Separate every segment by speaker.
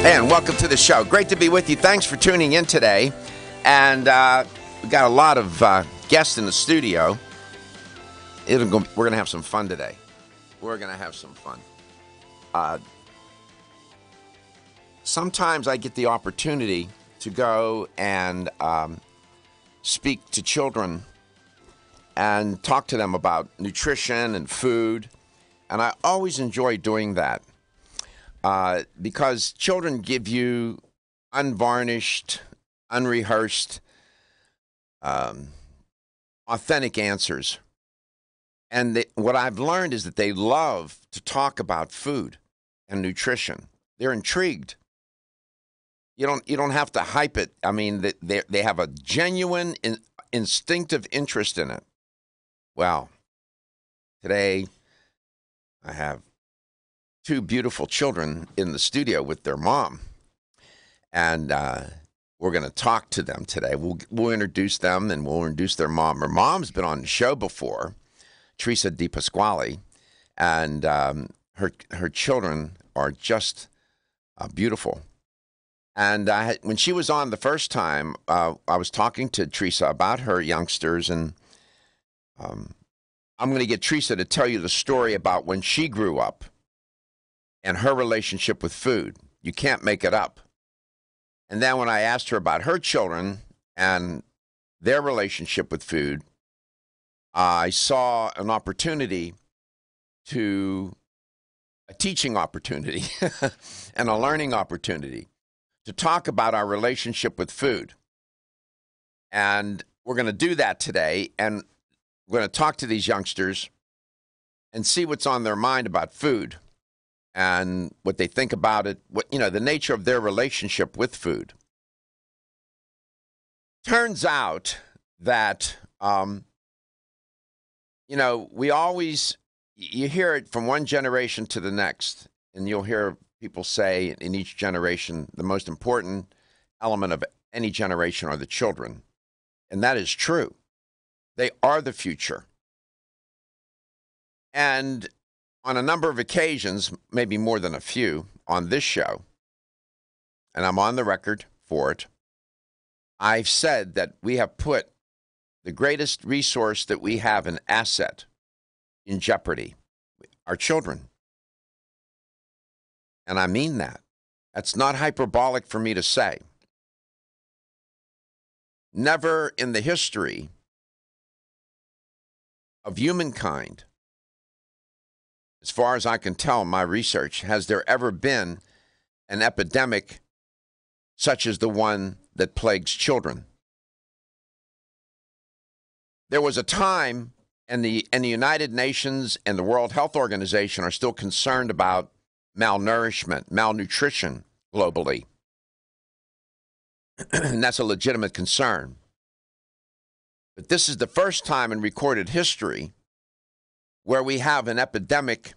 Speaker 1: And welcome to the show. Great to be with you. Thanks for tuning in today. And we got a lot of guests in the studio. We're going to have some fun today. We're going to have some fun. Sometimes I get the opportunity to go and speak to children and talk to them about nutrition and food. And I always enjoy doing that. Because children give you unvarnished, unrehearsed, authentic answers. And what I've learned is that they love to talk about food and nutrition. They're intrigued. You don't have to hype it. I mean, they have a genuine, instinctive interest in it. Well, today I have two beautiful children in the studio with their mom, and we're going to talk to them today. We'll introduce them, and we'll introduce their mom. Her mom's been on the show before, Theresa Depasquale, and her children are just beautiful. And when she was on the first time, I was talking to Theresa about her youngsters, and I'm going to get Theresa to tell you the story about when she grew up and her relationship with food. You can't make it up. And then when I asked her about her children and their relationship with food, I saw an opportunity a teaching opportunity and a learning opportunity to talk about our relationship with food. And we're going to do that today. And we're going to talk to these youngsters and see what's on their mind about food and what they think about it, the nature of their relationship with food. Turns out that, you hear it from one generation to the next, and you'll hear people say in each generation, the most important element of any generation are the children. And that is true. They are the future. And on a number of occasions, maybe more than a few, on this show, and I'm on the record for it, I've said that we have put the greatest resource that we have, an asset, in jeopardy, our children. And I mean that. That's not hyperbolic for me to say. Never in the history of humankind, as far as I can tell in my research, has there ever been an epidemic such as the one that plagues children? There was a time, and the United Nations and the World Health Organization are still concerned about malnourishment, malnutrition globally. And that's a legitimate concern. But this is the first time in recorded history where we have an epidemic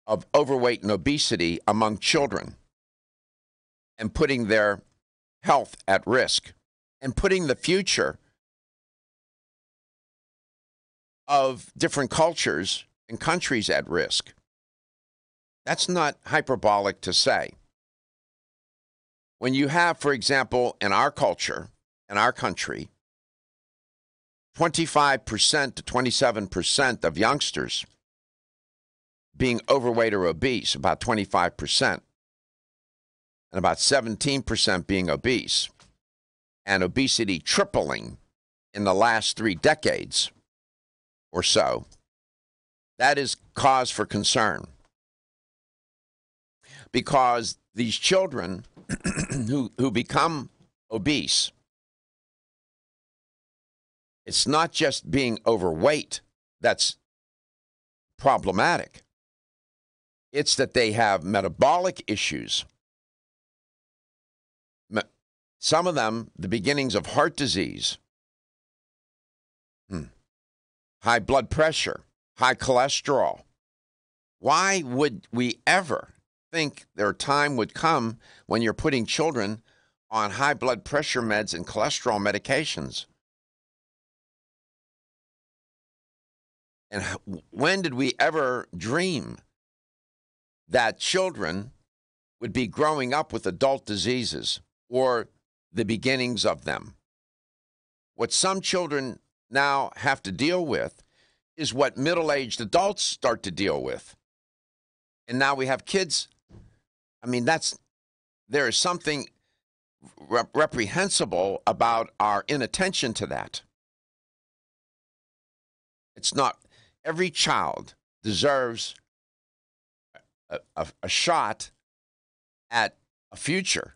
Speaker 1: of overweight and obesity among children and putting their health at risk and putting the future of different cultures and countries at risk. That's not hyperbolic to say. When you have, for example, in our culture, in our country, 25% to 27% of youngsters being overweight or obese, about 25%, and about 17% being obese, and obesity tripling in the last 3 decades or so, that is cause for concern. Because these children who become obese, it's not just being overweight that's problematic. It's that they have metabolic issues. Some of them, the beginnings of heart disease, high blood pressure, high cholesterol. Why would we ever think their time would come when you're putting children on high blood pressure meds and cholesterol medications? And when did we ever dream that children would be growing up with adult diseases or the beginnings of them. What some children now have to deal with is what middle-aged adults start to deal with. And now we have kids. I mean, there is something reprehensible about our inattention to that. It's not, every child deserves a shot at a future.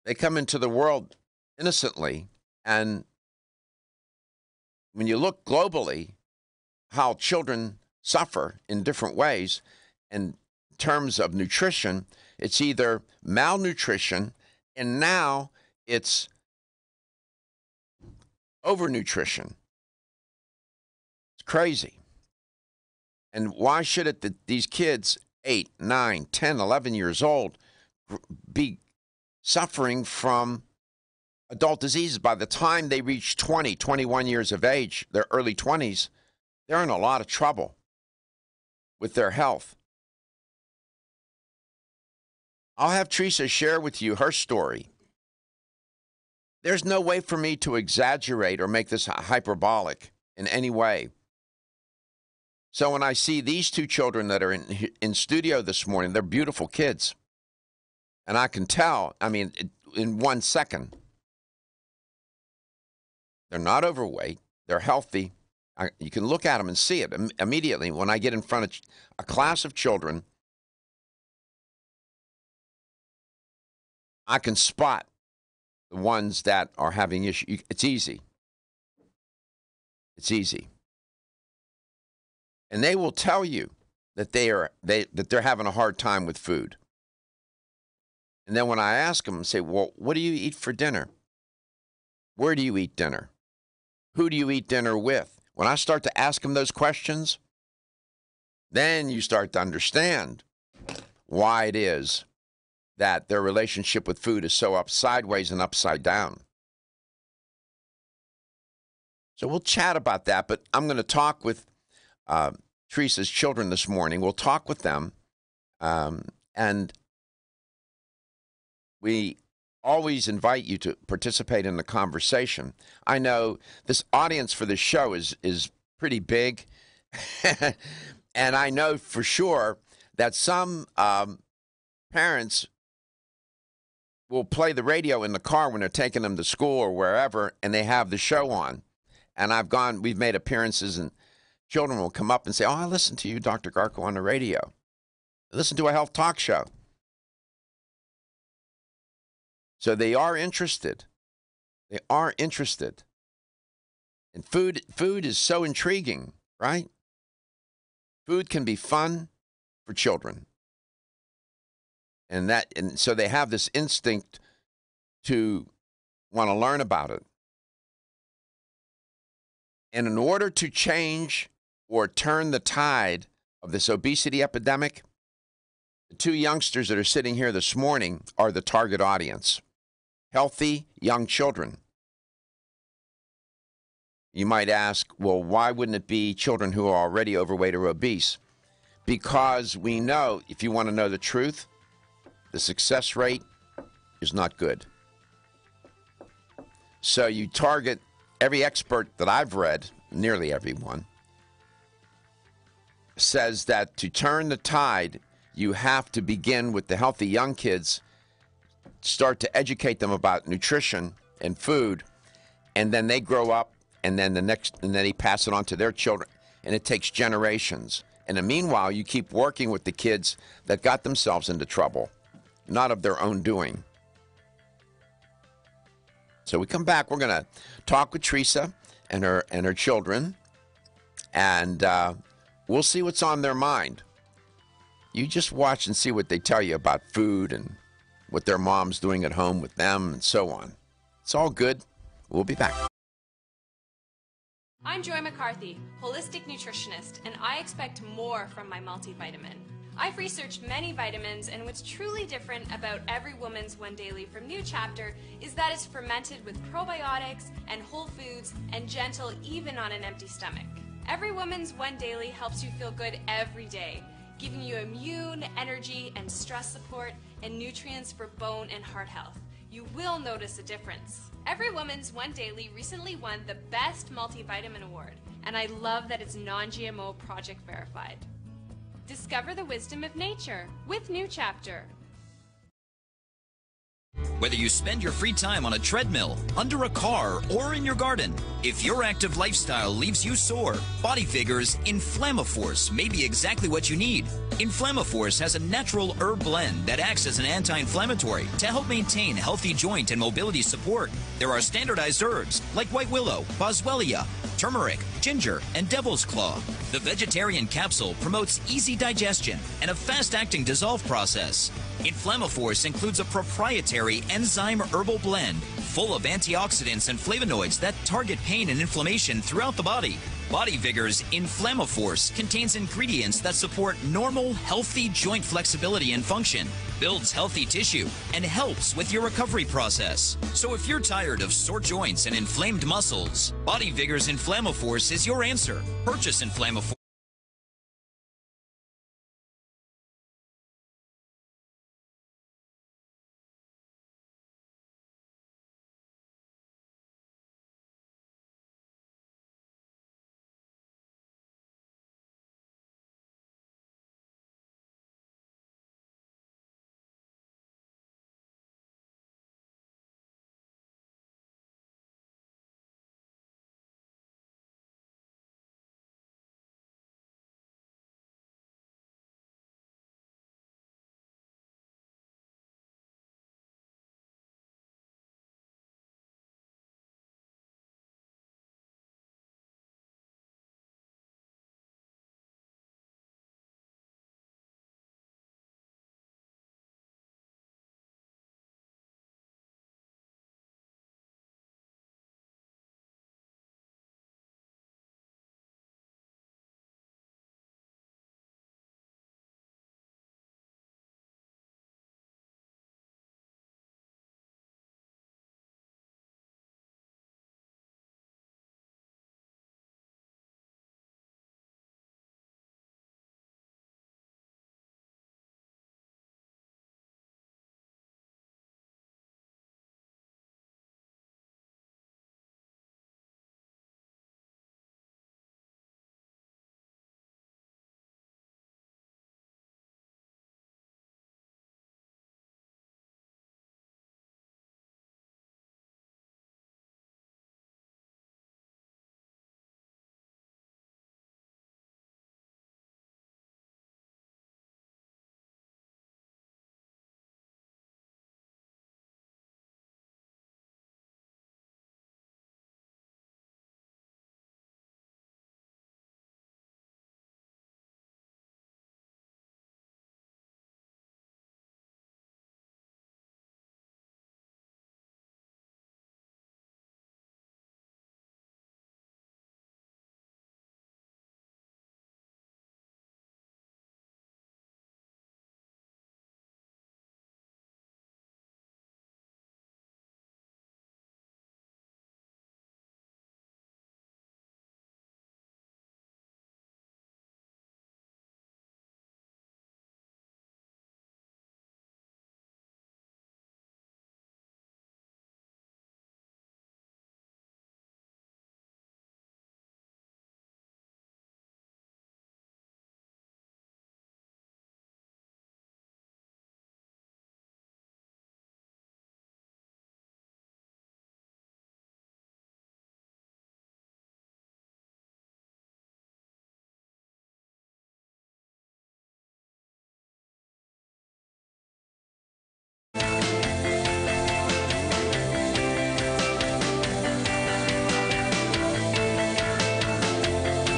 Speaker 1: They come into the world innocently, and when you look globally, how children suffer in different ways, in terms of nutrition, it's either malnutrition, and now it's overnutrition. It's crazy. And why should it that these kids, 8, 9, 10, 11 years old, be suffering from adult diseases? By the time they reach 20, 21 years of age, their early 20s, they're in a lot of trouble with their health. I'll have Theresa share with you her story. There's no way for me to exaggerate or make this hyperbolic in any way. So when I see these two children that are in studio this morning, they're beautiful kids. And I can tell, I mean, in 1 second, they're not overweight, they're healthy. You can look at them and see it immediately. When I get in front of a class of children, I can spot the ones that are having issues. It's easy. It's easy. And they will tell you that they're having a hard time with food. And then when I ask them, say, well, what do you eat for dinner? Where do you eat dinner? Who do you eat dinner with? When I start to ask them those questions, then you start to understand why it is that their relationship with food is so up sideways and upside down. So we'll chat about that, but I'm going to talk with Theresa's children this morning. We'll talk with them, and we always invite you to participate in the conversation. I know this audience for this show is pretty big, and I know for sure that some parents will play the radio in the car when they're taking them to school or wherever, and they have the show on. And we've made appearances, and children will come up and say, oh, I listened to you, Dr. Garko, on the radio. I listened to a health talk show. So they are interested. They are interested. And food is so intriguing, right? Food can be fun for children. And so they have this instinct to want to learn about it. And in order to change or turn the tide of this obesity epidemic, the two youngsters that are sitting here this morning are the target audience. Healthy young children. You might ask, well, why wouldn't it be children who are already overweight or obese? Because we know, if you want to know the truth, the success rate is not good. So you target every expert that I've read, nearly everyone, says that to turn the tide, you have to begin with the healthy young kids, start to educate them about nutrition and food, and then they grow up, and then they pass it on to their children, and it takes generations. And in the meanwhile, you keep working with the kids that got themselves into trouble, not of their own doing. So we come back, we're going to talk with Theresa and her children, and we'll see what's on their mind. You just watch and see what they tell you about food and what their mom's doing at home with them and so on. It's all good. We'll be back.
Speaker 2: I'm Joy McCarthy, holistic nutritionist, and I expect more from my multivitamin. I've researched many vitamins, and what's truly different about Every Woman's One Daily from New Chapter is that it's fermented with probiotics and whole foods and gentle even on an empty stomach. Every Woman's One Daily helps you feel good every day. giving you immune, energy, and stress support, and nutrients for bone and heart health. You will notice a difference. Every Woman's One Daily recently won the Best Multivitamin Award, and I love that it's non-GMO project verified. Discover the wisdom of nature with New Chapter.
Speaker 3: Whether you spend your free time on a treadmill, under a car, or in your garden, if your active lifestyle leaves you sore, Body Figure's Inflammaforce may be exactly what you need. Inflammaforce has a natural herb blend that acts as an anti-inflammatory to help maintain healthy joint and mobility support. There are standardized herbs like white willow, boswellia, turmeric, ginger, and devil's claw. The vegetarian capsule promotes easy digestion and a fast-acting dissolve process. Inflammaforce includes a proprietary enzyme herbal blend full of antioxidants and flavonoids that target pain and inflammation throughout the body. Body Vigor's Inflammaforce contains ingredients that support normal, healthy joint flexibility and function, builds healthy tissue, and helps with your recovery process. So if you're tired of sore joints and inflamed muscles, Body Vigor's Inflammaforce is your answer. Purchase Inflammaforce.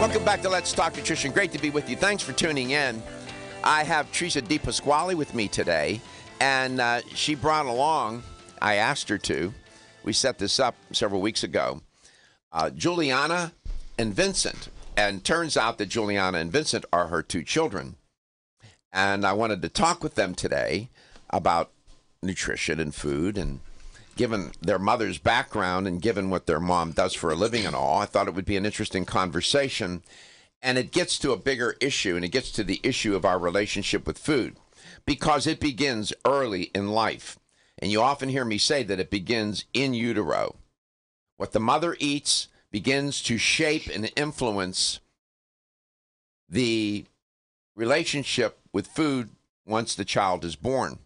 Speaker 1: Welcome back to Let's Talk Nutrition. Great to be with you. Thanks for tuning in. I have Theresa Depasquale with me today, and she brought along, I asked her to, we set this up several weeks ago, Juliana and Vincent. And turns out that Juliana and Vincent are her two children. And I wanted to talk with them today about nutrition and food, and given their mother's background and given what their mom does for a living and all, I thought it would be an interesting conversation. And it gets to a bigger issue, and it gets to the issue of our relationship with food, because it begins early in life. And you often hear me say that it begins in utero. What the mother eats begins to shape and influence the relationship with food once the child is born,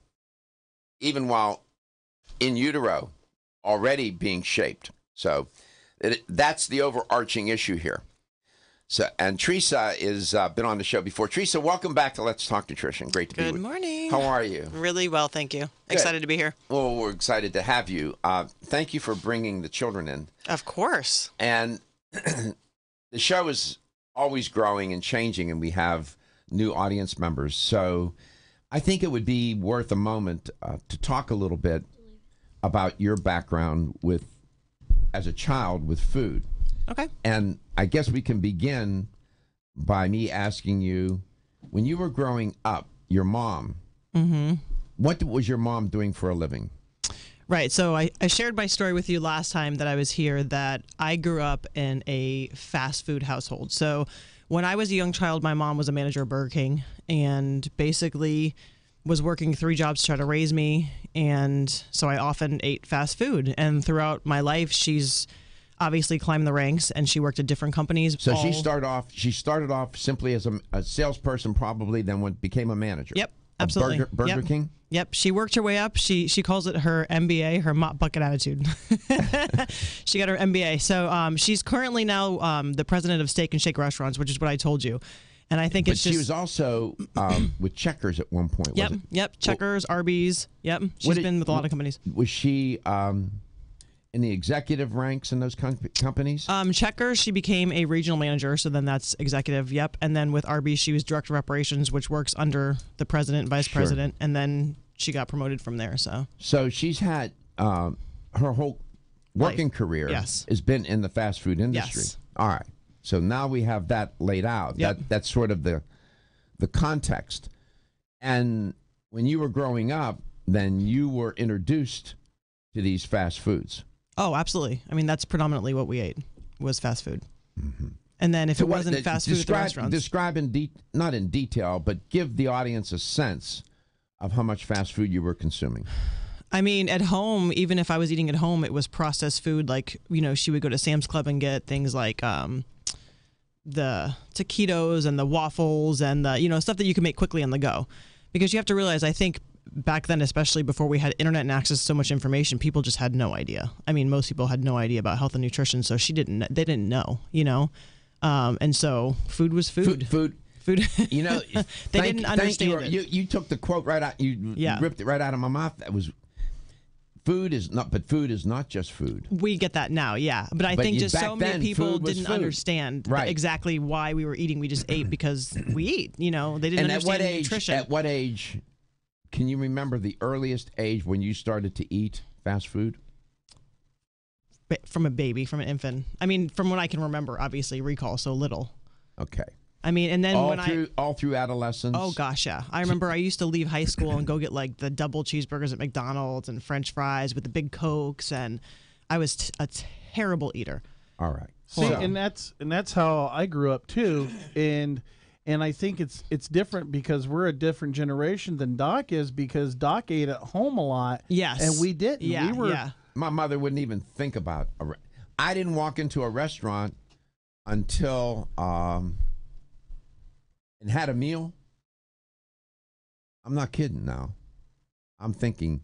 Speaker 1: even while in utero, already being shaped. So that's the overarching issue here. So, and Theresa has been on the show before. Theresa, welcome back to Let's Talk Nutrition. Great to be with you.
Speaker 4: Good morning.
Speaker 1: How are you?
Speaker 4: Really well, thank you.
Speaker 1: Good.
Speaker 4: Excited to be here.
Speaker 1: Well, we're excited to have you. Thank you for bringing the children in.
Speaker 4: Of course.
Speaker 1: And the show is always growing and changing, and we have new audience members. So I think it would be worth a moment to talk a little bit about your background with, as a child, with food.
Speaker 4: Okay.
Speaker 1: And I guess we can begin by me asking you, when you were growing up, your mom, what was your mom doing for a living?
Speaker 4: Right. So I shared my story with you last time that I was here, that I grew up in a fast food household. So when I was a young child, my mom was a manager of Burger King and basically was working 3 jobs to try to raise me. And so I often ate fast food. And throughout my life, she's obviously climbed the ranks, and she worked at different companies.
Speaker 1: So she started off simply as a salesperson, probably, then became a manager.
Speaker 4: Yep, absolutely.
Speaker 1: Burger King?
Speaker 4: Yep, she worked her way up. She calls it her MBA, her mop bucket attitude. She got her MBA. So she's currently now the president of Steak and Shake Restaurants, which is what I told you. And I think it's just...
Speaker 1: But she was also with Checkers at one point,
Speaker 4: Yep,
Speaker 1: wasn't it?
Speaker 4: yep, Checkers, Arby's. Yep, she's been with a lot of companies.
Speaker 1: Was she in the executive ranks in those companies?
Speaker 4: Checkers, she became a regional manager, so then that's executive, yep. And then with Arby's, she was director of operations, which works under the president, vice president, and then she got promoted from there. So
Speaker 1: she's had her whole working career has been in the fast food industry.
Speaker 4: Yes.
Speaker 1: All right. So now we have that laid out.
Speaker 4: Yep.
Speaker 1: That's sort of the context. And when you were growing up, then you were introduced to these fast foods.
Speaker 4: Oh, absolutely. I mean, that's predominantly what we ate, was fast food. And then if it wasn't fast food at the restaurants.
Speaker 1: Describe not in detail, but give the audience a sense of how much fast food you were consuming.
Speaker 4: I mean, at home, even if I was eating at home, it was processed food. Like, she would go to Sam's Club and get things like the taquitos and the waffles and the, stuff that you can make quickly on the go. Because you have to realize, I think, back then, especially before we had internet and access to so much information, people just had no idea. I mean, most people had no idea about health and nutrition, so they didn't know, and so food was food. Food. They didn't understand it.
Speaker 1: You took the quote right out. You ripped it right out of my mouth. That was, food is not just food.
Speaker 4: We get that now, yeah. But I think just so many people didn't understand exactly why we were eating. We just ate because we eat, They didn't understand nutrition.
Speaker 1: At what age... Can you remember the earliest age when you started to eat fast food?
Speaker 4: From a baby, from an infant. I mean, from what I can remember, obviously, recall so little.
Speaker 1: Okay.
Speaker 4: I mean, and then
Speaker 1: all through adolescence.
Speaker 4: Oh gosh, yeah. I remember I used to leave high school and go get like the double cheeseburgers at McDonald's and French fries with the big Cokes, and I was a terrible eater.
Speaker 1: All right.
Speaker 5: See, and that's how I grew up too, and I think it's different because we're a different generation than Doc is, because Doc ate at home a lot.
Speaker 4: Yes.
Speaker 5: And we didn't.
Speaker 4: Yeah,
Speaker 1: My mother wouldn't even think about I didn't walk into a restaurant until and had a meal. I'm not kidding now. I'm thinking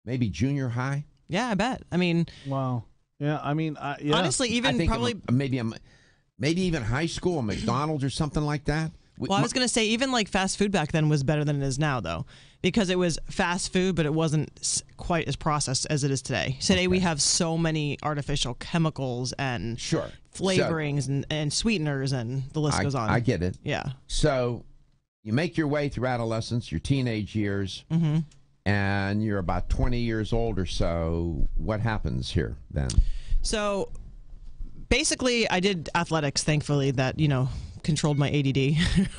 Speaker 1: maybe junior high.
Speaker 4: Yeah, I bet. I mean,
Speaker 5: wow. Yeah, I mean, yeah.
Speaker 4: Honestly, even probably
Speaker 1: maybe even high school, McDonald's or something like that.
Speaker 4: Well, I was going to say, even like fast food back then was better than it is now, though, because it was fast food, but it wasn't quite as processed as it is today. Today, we have so many artificial chemicals and flavorings and sweeteners, and the list goes on.
Speaker 1: I get it.
Speaker 4: Yeah.
Speaker 1: So you make your way through adolescence, your teenage years, and you're about 20 years old or so. What happens here then?
Speaker 4: So basically, I did athletics, thankfully, that, controlled my ADD,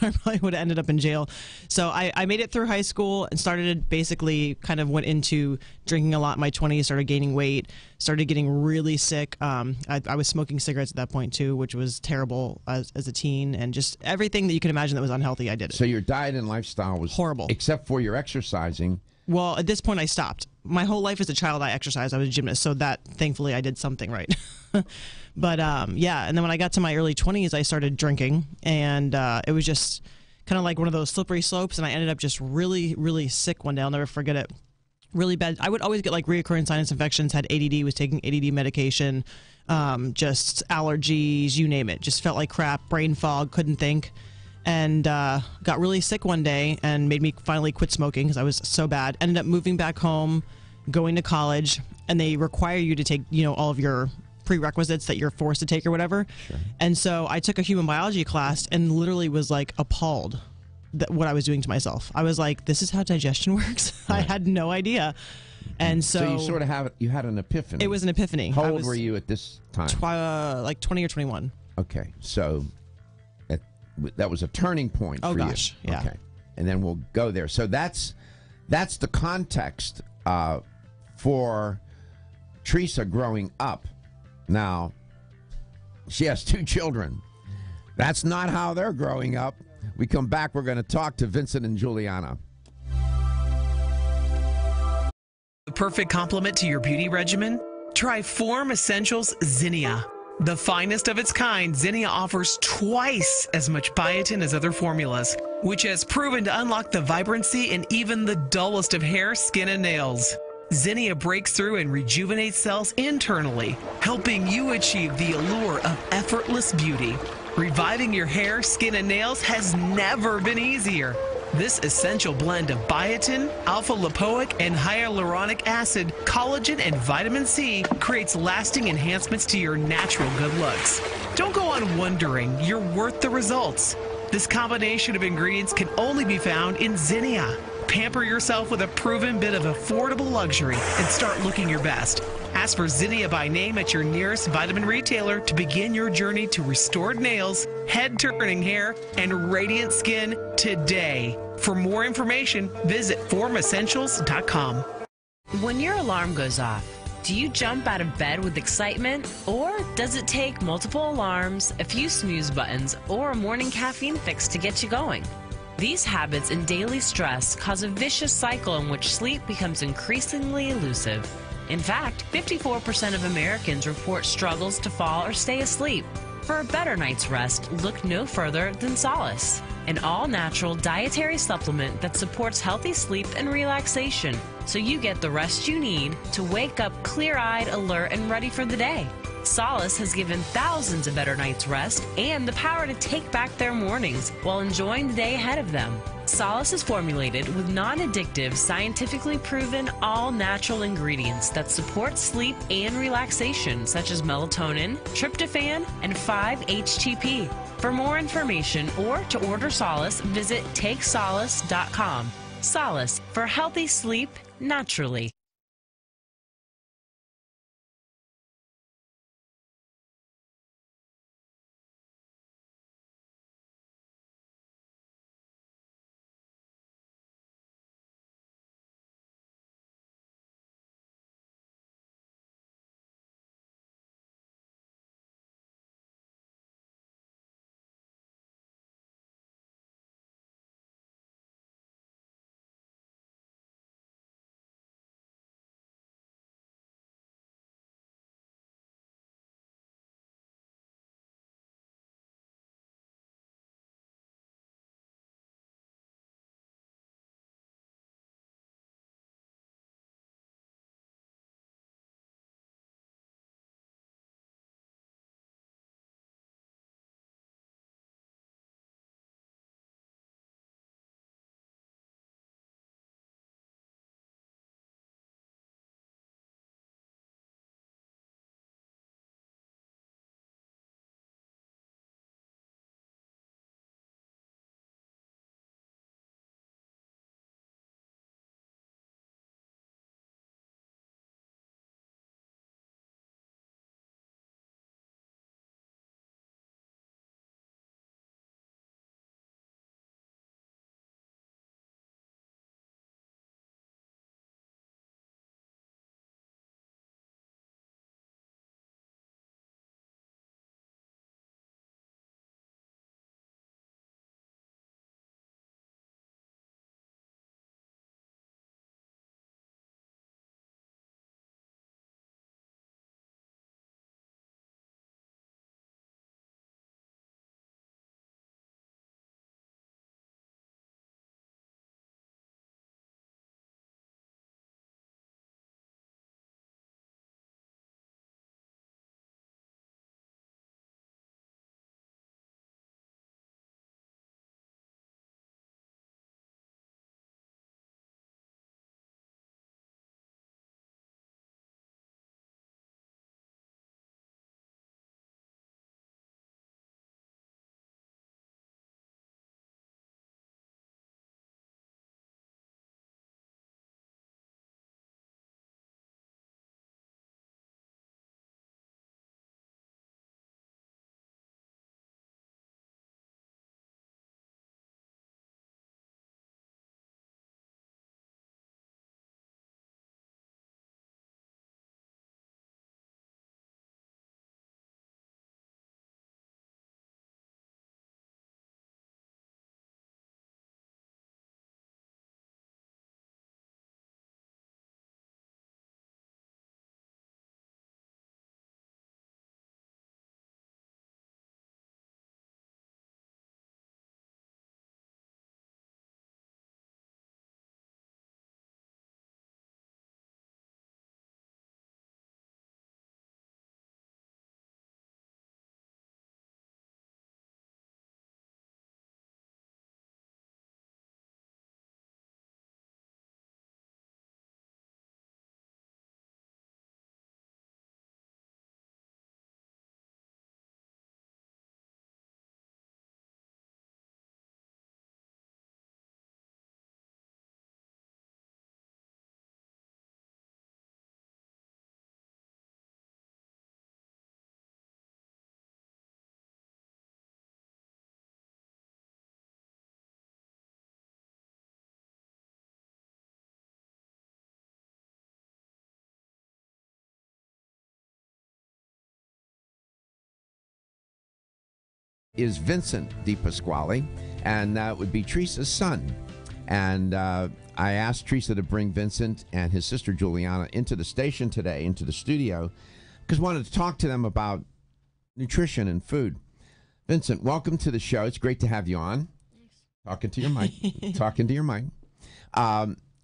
Speaker 4: I probably would have ended up in jail. So I made it through high school and started basically kind of went into drinking a lot in my 20s, started gaining weight, started getting really sick. I was smoking cigarettes at that point too, which was terrible as a teen, and just everything that you can imagine that was unhealthy, I did it.
Speaker 1: So your diet and lifestyle was
Speaker 4: horrible,
Speaker 1: except for your exercising.
Speaker 4: Well, at this point, I stopped. My whole life as a child, I exercised. I was a gymnast, so that, thankfully, I did something right. But, yeah, and then when I got to my early 20s, I started drinking, and it was just kind of like one of those slippery slopes, and I ended up just really, really sick one day. I'll never forget it. Really bad. I would always get, like, reoccurring sinus infections, had ADD, was taking ADD medication, just allergies, you name it. Just felt like crap, brain fog, couldn't think. And got really sick one day and made me finally quit smoking because I was so bad. Ended up moving back home, going to college, and they require you to take, all of your prerequisites that you're forced to take or whatever. Sure. And so I took a human biology class and literally was like appalled that what I was doing to myself. I was like, this is how digestion works? Right. I had no idea. And so
Speaker 1: you sort of you had an epiphany.
Speaker 4: It was an epiphany.
Speaker 1: How old were you at this time?
Speaker 4: Like 20 or 21.
Speaker 1: Okay. So that was a turning point for you.
Speaker 4: Oh, gosh. Yeah.
Speaker 1: Okay. And then we'll go there. So that's the context for Theresa growing up. Now, she has 2 children. That's not how they're growing up. We come back, we're going to talk to Vincent and Juliana.
Speaker 6: The perfect complement to your beauty regimen? Try Form Essentials Zinnia. The finest of its kind, Zinnia offers twice as much biotin as other formulas, which has proven to unlock the vibrancy in even the dullest of hair, skin, and nails. Zinnia breaks through and rejuvenates cells internally, helping you achieve the allure of effortless beauty. Reviving your hair, skin, and nails has never been easier. This essential blend of biotin, alpha-lipoic, and hyaluronic acid, collagen, and vitamin C creates lasting enhancements to your natural good looks. Don't go on wondering. You're worth the results. This combination of ingredients can only be found in Zinnia. Pamper yourself with a proven bit of affordable luxury and start looking your best. Ask for Zinnia by name at your nearest vitamin retailer to begin your journey to restored nails, head-turning hair, and radiant skin today. For more information, visit formessentials.com.
Speaker 7: When your alarm goes off, do you jump out of bed with excitement? Or does it take multiple alarms, a few snooze buttons, or a morning caffeine fix to get you going? These habits and daily stress cause a vicious cycle in which sleep becomes increasingly elusive. In fact, 54% of Americans report struggles to fall or stay asleep. For a better night's rest, look no further than Solace, an all-natural dietary supplement that supports healthy sleep and relaxation, so you get the rest you need to wake up clear-eyed, alert, and ready for the day. Solace has given thousands a better night's rest and the power to take back their mornings while enjoying the day ahead of them. Solace is formulated with non-addictive, scientifically proven, all-natural ingredients that support sleep and relaxation, such as melatonin, tryptophan, and 5-HTP. For more information or to order Solace, visit takesolace.com. Solace for healthy sleep naturally.
Speaker 1: is Vincent Depasquale, and that would be Theresa's son. And I asked Theresa to bring Vincent and his sister Juliana into the station today, into the studio, because I wanted to talk to them about nutrition and food. Vincent, welcome to the show. It's great to have you on.
Speaker 8: Thanks.
Speaker 1: Talking to your mic. Talking to your mic.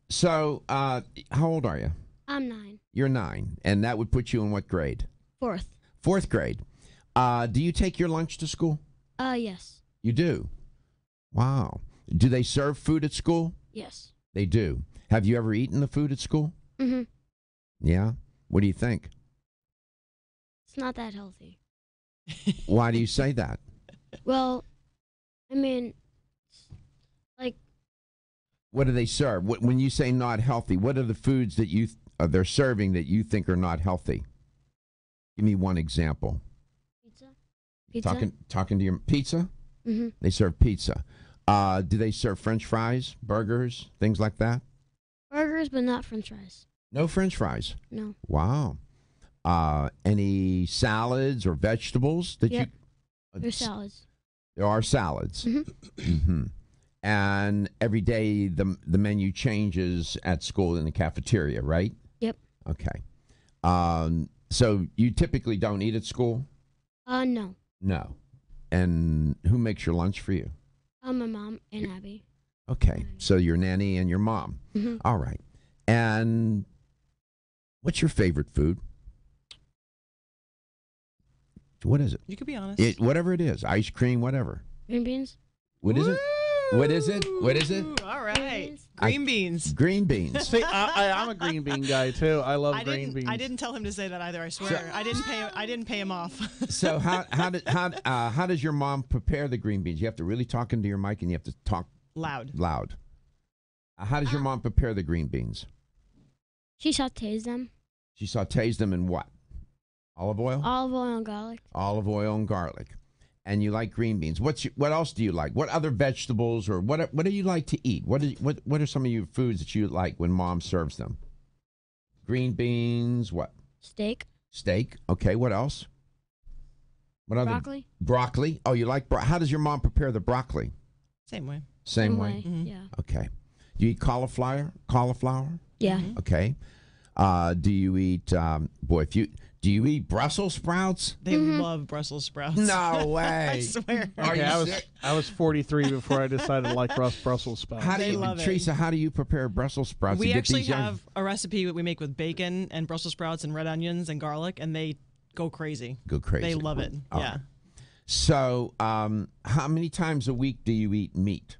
Speaker 1: So, how old are you?
Speaker 8: I'm 9.
Speaker 1: You're 9, and that would put you in what grade?
Speaker 8: 4th.
Speaker 1: 4th grade. Do you take your lunch to school?
Speaker 8: Yes.
Speaker 1: You do? Wow. Do they serve food at school?
Speaker 8: Yes.
Speaker 1: They do. Have you ever eaten the food at school?
Speaker 8: Mm-hmm.
Speaker 1: Yeah? What do you think?
Speaker 8: It's not that healthy.
Speaker 1: Why do you say that?
Speaker 8: Well, I mean, like...
Speaker 1: What do they serve? When you say not healthy, what are the foods that they're serving that you think are not healthy? Give me one example.
Speaker 8: Pizza?
Speaker 1: Talking to your pizza?
Speaker 8: Mm-hmm.
Speaker 1: They serve pizza. Do they serve French fries, burgers, things like that?
Speaker 8: Burgers, but not French fries.
Speaker 1: No French fries?
Speaker 8: No.
Speaker 1: Wow. Any salads or vegetables that
Speaker 8: Yep.
Speaker 1: you...
Speaker 8: There's salads.
Speaker 1: There are salads.
Speaker 8: Mm-hmm.
Speaker 1: Mm-hmm. And every day the menu changes at school in the cafeteria, right?
Speaker 8: Yep.
Speaker 1: Okay. So you typically don't eat at school?
Speaker 8: No.
Speaker 1: No. And who makes your lunch for you?
Speaker 8: My mom and Abby.
Speaker 1: Okay. So your nanny and your mom.
Speaker 8: Mm-hmm.
Speaker 1: All right. And what's your favorite food? What is it?
Speaker 4: You could be honest.
Speaker 1: Whatever it is. Ice cream, whatever.
Speaker 8: Green beans?
Speaker 1: What is it? What is it? What is it?
Speaker 4: All right.
Speaker 8: Green beans.
Speaker 4: Green beans.
Speaker 1: Green beans.
Speaker 5: See, I'm a green bean guy too. I love green beans.
Speaker 4: I didn't tell him to say that either. I swear. I didn't pay him off.
Speaker 1: So how does your mom prepare the green beans? You have to really talk into your mic and you have to talk
Speaker 4: Loud.
Speaker 1: How does your mom prepare the green beans?
Speaker 8: She sautés them.
Speaker 1: She sautés them in what? Olive oil?
Speaker 8: Olive oil and garlic.
Speaker 1: Olive oil and garlic. And you like green beans. What else do you like? What other vegetables or what do you like to eat? What are some of your foods that you like when mom serves them? Green beans, what?
Speaker 8: Steak.
Speaker 1: Steak. Okay, what else? What other?
Speaker 8: Broccoli.
Speaker 1: Broccoli. Oh, you like how does your mom prepare the broccoli?
Speaker 4: Same way.
Speaker 1: Same way.
Speaker 4: Mm-hmm.
Speaker 8: Yeah.
Speaker 1: Okay. Do you eat cauliflower?
Speaker 8: Yeah.
Speaker 4: Mm-hmm.
Speaker 1: Okay. Do you eat do you eat Brussels sprouts?
Speaker 4: They love Brussels sprouts.
Speaker 1: No way.
Speaker 4: I swear.
Speaker 1: Are
Speaker 5: Okay,
Speaker 1: you sick?
Speaker 5: I was 43 before I decided to like Brussels sprouts.
Speaker 1: How do
Speaker 4: They
Speaker 1: you,
Speaker 4: love it.
Speaker 1: Teresa, how do you prepare Brussels sprouts?
Speaker 4: We
Speaker 1: to get
Speaker 4: actually
Speaker 1: these young-
Speaker 4: have a recipe that we make with bacon and Brussels sprouts and red onions and garlic, and they go crazy.
Speaker 1: Go crazy.
Speaker 4: They love it.
Speaker 1: All
Speaker 4: Yeah.
Speaker 1: right. So, how many times a week do you eat meat?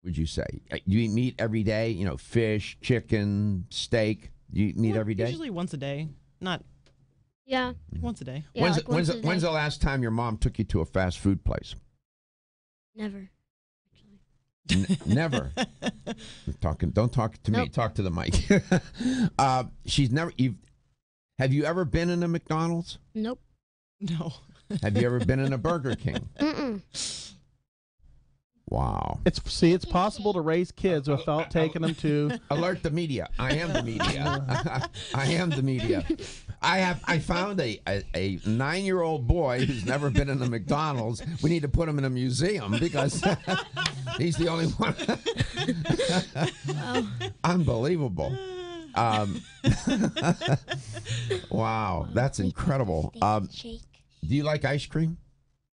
Speaker 1: Would you say you eat meat every day? You know, fish, chicken, steak. You eat meat every day.
Speaker 4: Usually once a day. Not
Speaker 8: Yeah.
Speaker 4: once a day.
Speaker 8: Yeah,
Speaker 1: when's
Speaker 8: like once a
Speaker 1: when's
Speaker 8: day.
Speaker 1: the last time your mom took you to a fast food place?
Speaker 8: Never.
Speaker 1: Never. Don't talk to me.
Speaker 8: Nope.
Speaker 1: Talk to the mic. She's never. Have you ever been in a McDonald's?
Speaker 8: Nope.
Speaker 4: No.
Speaker 1: Have you ever been in a Burger King?
Speaker 8: Mm-mm.
Speaker 1: Wow.
Speaker 5: It's possible to raise kids without taking them to.
Speaker 1: Alert the media. I am the media. I am the media. I found a 9-year-old boy who's never been in a McDonald's. We need to put him in a museum because he's the only one. Unbelievable. Wow, that's incredible. Do you like ice cream?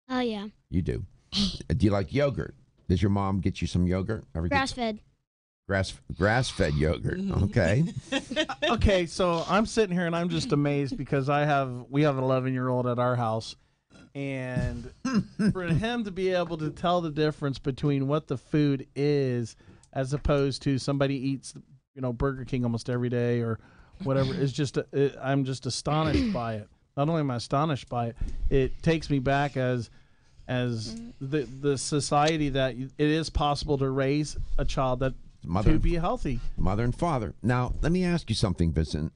Speaker 8: Oh, yeah.
Speaker 1: You do. Do you like yogurt? Does your mom get you some yogurt?
Speaker 8: Grass-fed.
Speaker 1: Grass-fed yogurt. Okay.
Speaker 5: Okay, so I'm sitting here and I'm just amazed because we have an 11-year-old at our house, and for him to be able to tell the difference between what the food is as opposed to somebody eats, Burger King almost every day or whatever is just I'm just astonished by it. Not only am I astonished by it, it takes me back as the society that it is possible to raise a child that to be healthy.
Speaker 1: Mother and father. Now, let me ask you something, Vincent.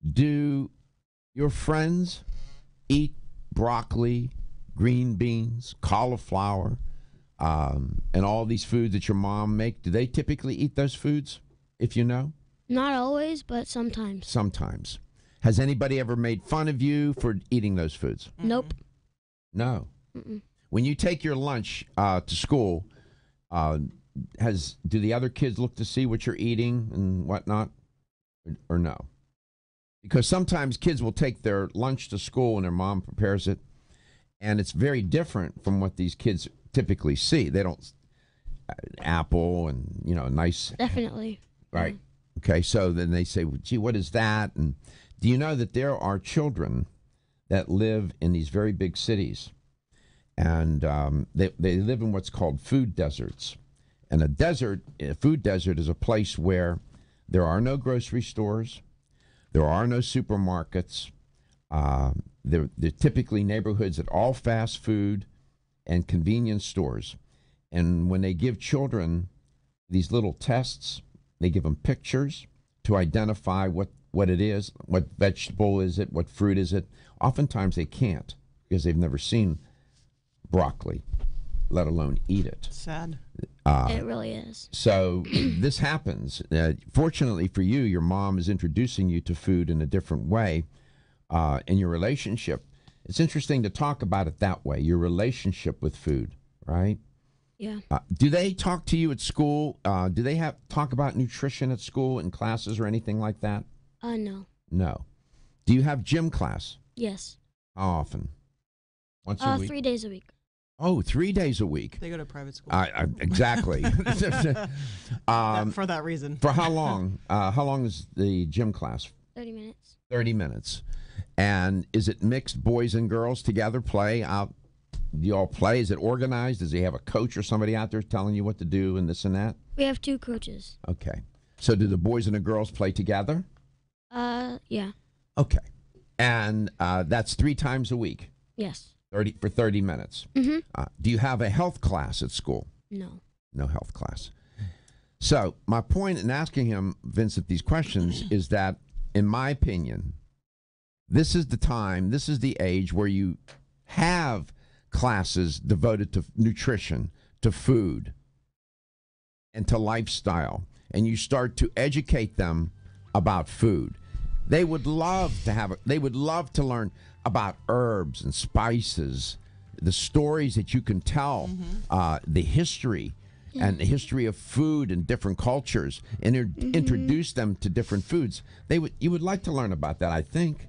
Speaker 1: Do your friends eat broccoli, green beans, cauliflower, and all these foods that your mom make? Do they typically eat those foods, if you know?
Speaker 8: Not always, but sometimes.
Speaker 1: Sometimes. Has anybody ever made fun of you for eating those foods?
Speaker 8: Nope.
Speaker 1: No.
Speaker 8: Mm-mm.
Speaker 1: When you take your lunch to school, do the other kids look to see what you're eating and whatnot, or no? Because sometimes kids will take their lunch to school and their mom prepares it, and it's very different from what these kids typically see. They don't apple and nice.
Speaker 8: Definitely.
Speaker 1: Right. Okay. So then they say, well, gee, what is that? And do you know that there are children that live in these very big cities, and they live in what's called food deserts. And a food desert is a place where there are no grocery stores, there are no supermarkets. They're typically neighborhoods that all fast food and convenience stores. And when they give children these little tests, they give them pictures to identify what it is, what vegetable is it, what fruit is it. Oftentimes they can't because they've never seen broccoli, let alone eat it.
Speaker 4: Sad.
Speaker 8: It really is.
Speaker 1: So this happens. Fortunately for you, your mom is introducing you to food in a different way in your relationship. It's interesting to talk about it that way, your relationship with food, right?
Speaker 8: Yeah.
Speaker 1: Do they talk to you at school? Do they talk about nutrition at school in classes or anything like that?
Speaker 8: No.
Speaker 1: No. Do you have gym class?
Speaker 8: Yes.
Speaker 1: How often? Once a week?
Speaker 8: 3 days a week.
Speaker 1: Oh, 3 days a week.
Speaker 4: They go to private school.
Speaker 1: Exactly.
Speaker 4: For that reason.
Speaker 1: For how long? How long is the gym class?
Speaker 8: 30 minutes.
Speaker 1: 30 minutes. And is it mixed boys and girls together play out? Do you all play? Is it organized? Does he have a coach or somebody out there telling you what to do and this and that?
Speaker 8: We have 2 coaches.
Speaker 1: Okay. So do the boys and the girls play together?
Speaker 8: Yeah.
Speaker 1: Okay. And that's 3 times a week?
Speaker 8: Yes.
Speaker 1: 30 minutes.
Speaker 8: Mm-hmm.
Speaker 1: Do you have a health class at school?
Speaker 8: No.
Speaker 1: No health class. So my point in asking him, Vincent, these questions is that, in my opinion, this is the time, this is the age where you have classes devoted to nutrition, to food, and to lifestyle, and you start to educate them about food. They would love to learn about herbs and spices, the stories that you can tell, the history and the history of food and different cultures, and introduce them to different foods. You would like to learn about that, I think.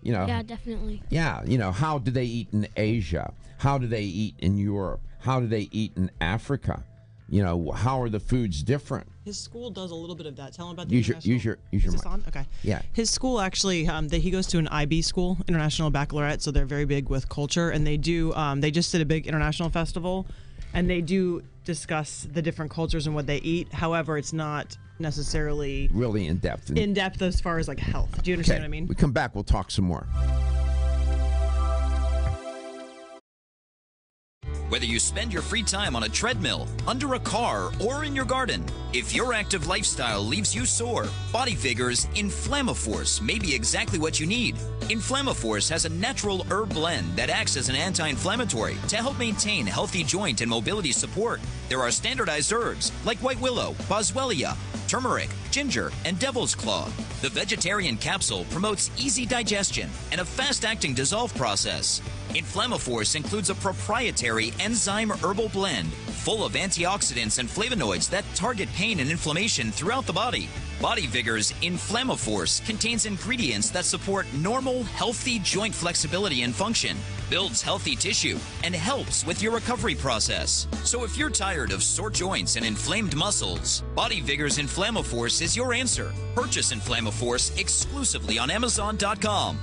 Speaker 8: Yeah, definitely.
Speaker 1: Yeah, how do they eat in Asia? How do they eat in Europe? How do they eat in Africa? How are the foods different?
Speaker 4: His school does a little bit of that. Tell him about the
Speaker 1: Use your
Speaker 4: Is this
Speaker 1: mic.
Speaker 4: on? Okay.
Speaker 1: Yeah.
Speaker 4: His school actually, he goes to an IB school, International Baccalaureate, so they're very big with culture, and they do. They just did a big international festival, and they do discuss the different cultures and what they eat. However, it's not necessarily
Speaker 1: Really in depth.
Speaker 4: in depth as far as like health. Do you understand what I mean?
Speaker 1: We come back, we'll talk some more.
Speaker 3: Whether you spend your free time on a treadmill, under a car, or in your garden, if your active lifestyle leaves you sore, Body Vigor's Inflammaforce may be exactly what you need. Inflammaforce has a natural herb blend that acts as an anti-inflammatory to help maintain healthy joint and mobility support. There are standardized herbs like white willow, boswellia, turmeric, ginger, and devil's claw. The vegetarian capsule promotes easy digestion and a fast-acting dissolve process. Inflammaforce includes a proprietary enzyme herbal blend full of antioxidants and flavonoids that target pain and inflammation throughout the body. Body Vigor's Inflammaforce contains ingredients that support normal, healthy joint flexibility and function, builds healthy tissue, and helps with your recovery process. So if you're tired of sore joints and inflamed muscles, Body Vigor's Inflammaforce is your answer. Purchase Inflammaforce exclusively on Amazon.com.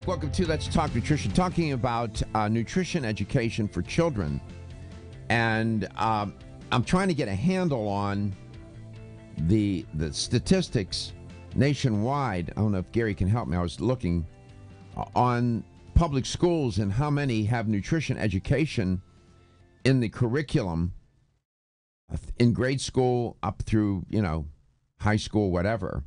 Speaker 1: Welcome to Let's Talk Nutrition, talking about nutrition education for children. And I'm trying to get a handle on the statistics nationwide. I don't know if Gary can help me. I was looking on public schools and how many have nutrition education in the curriculum in grade school up through, high school, whatever.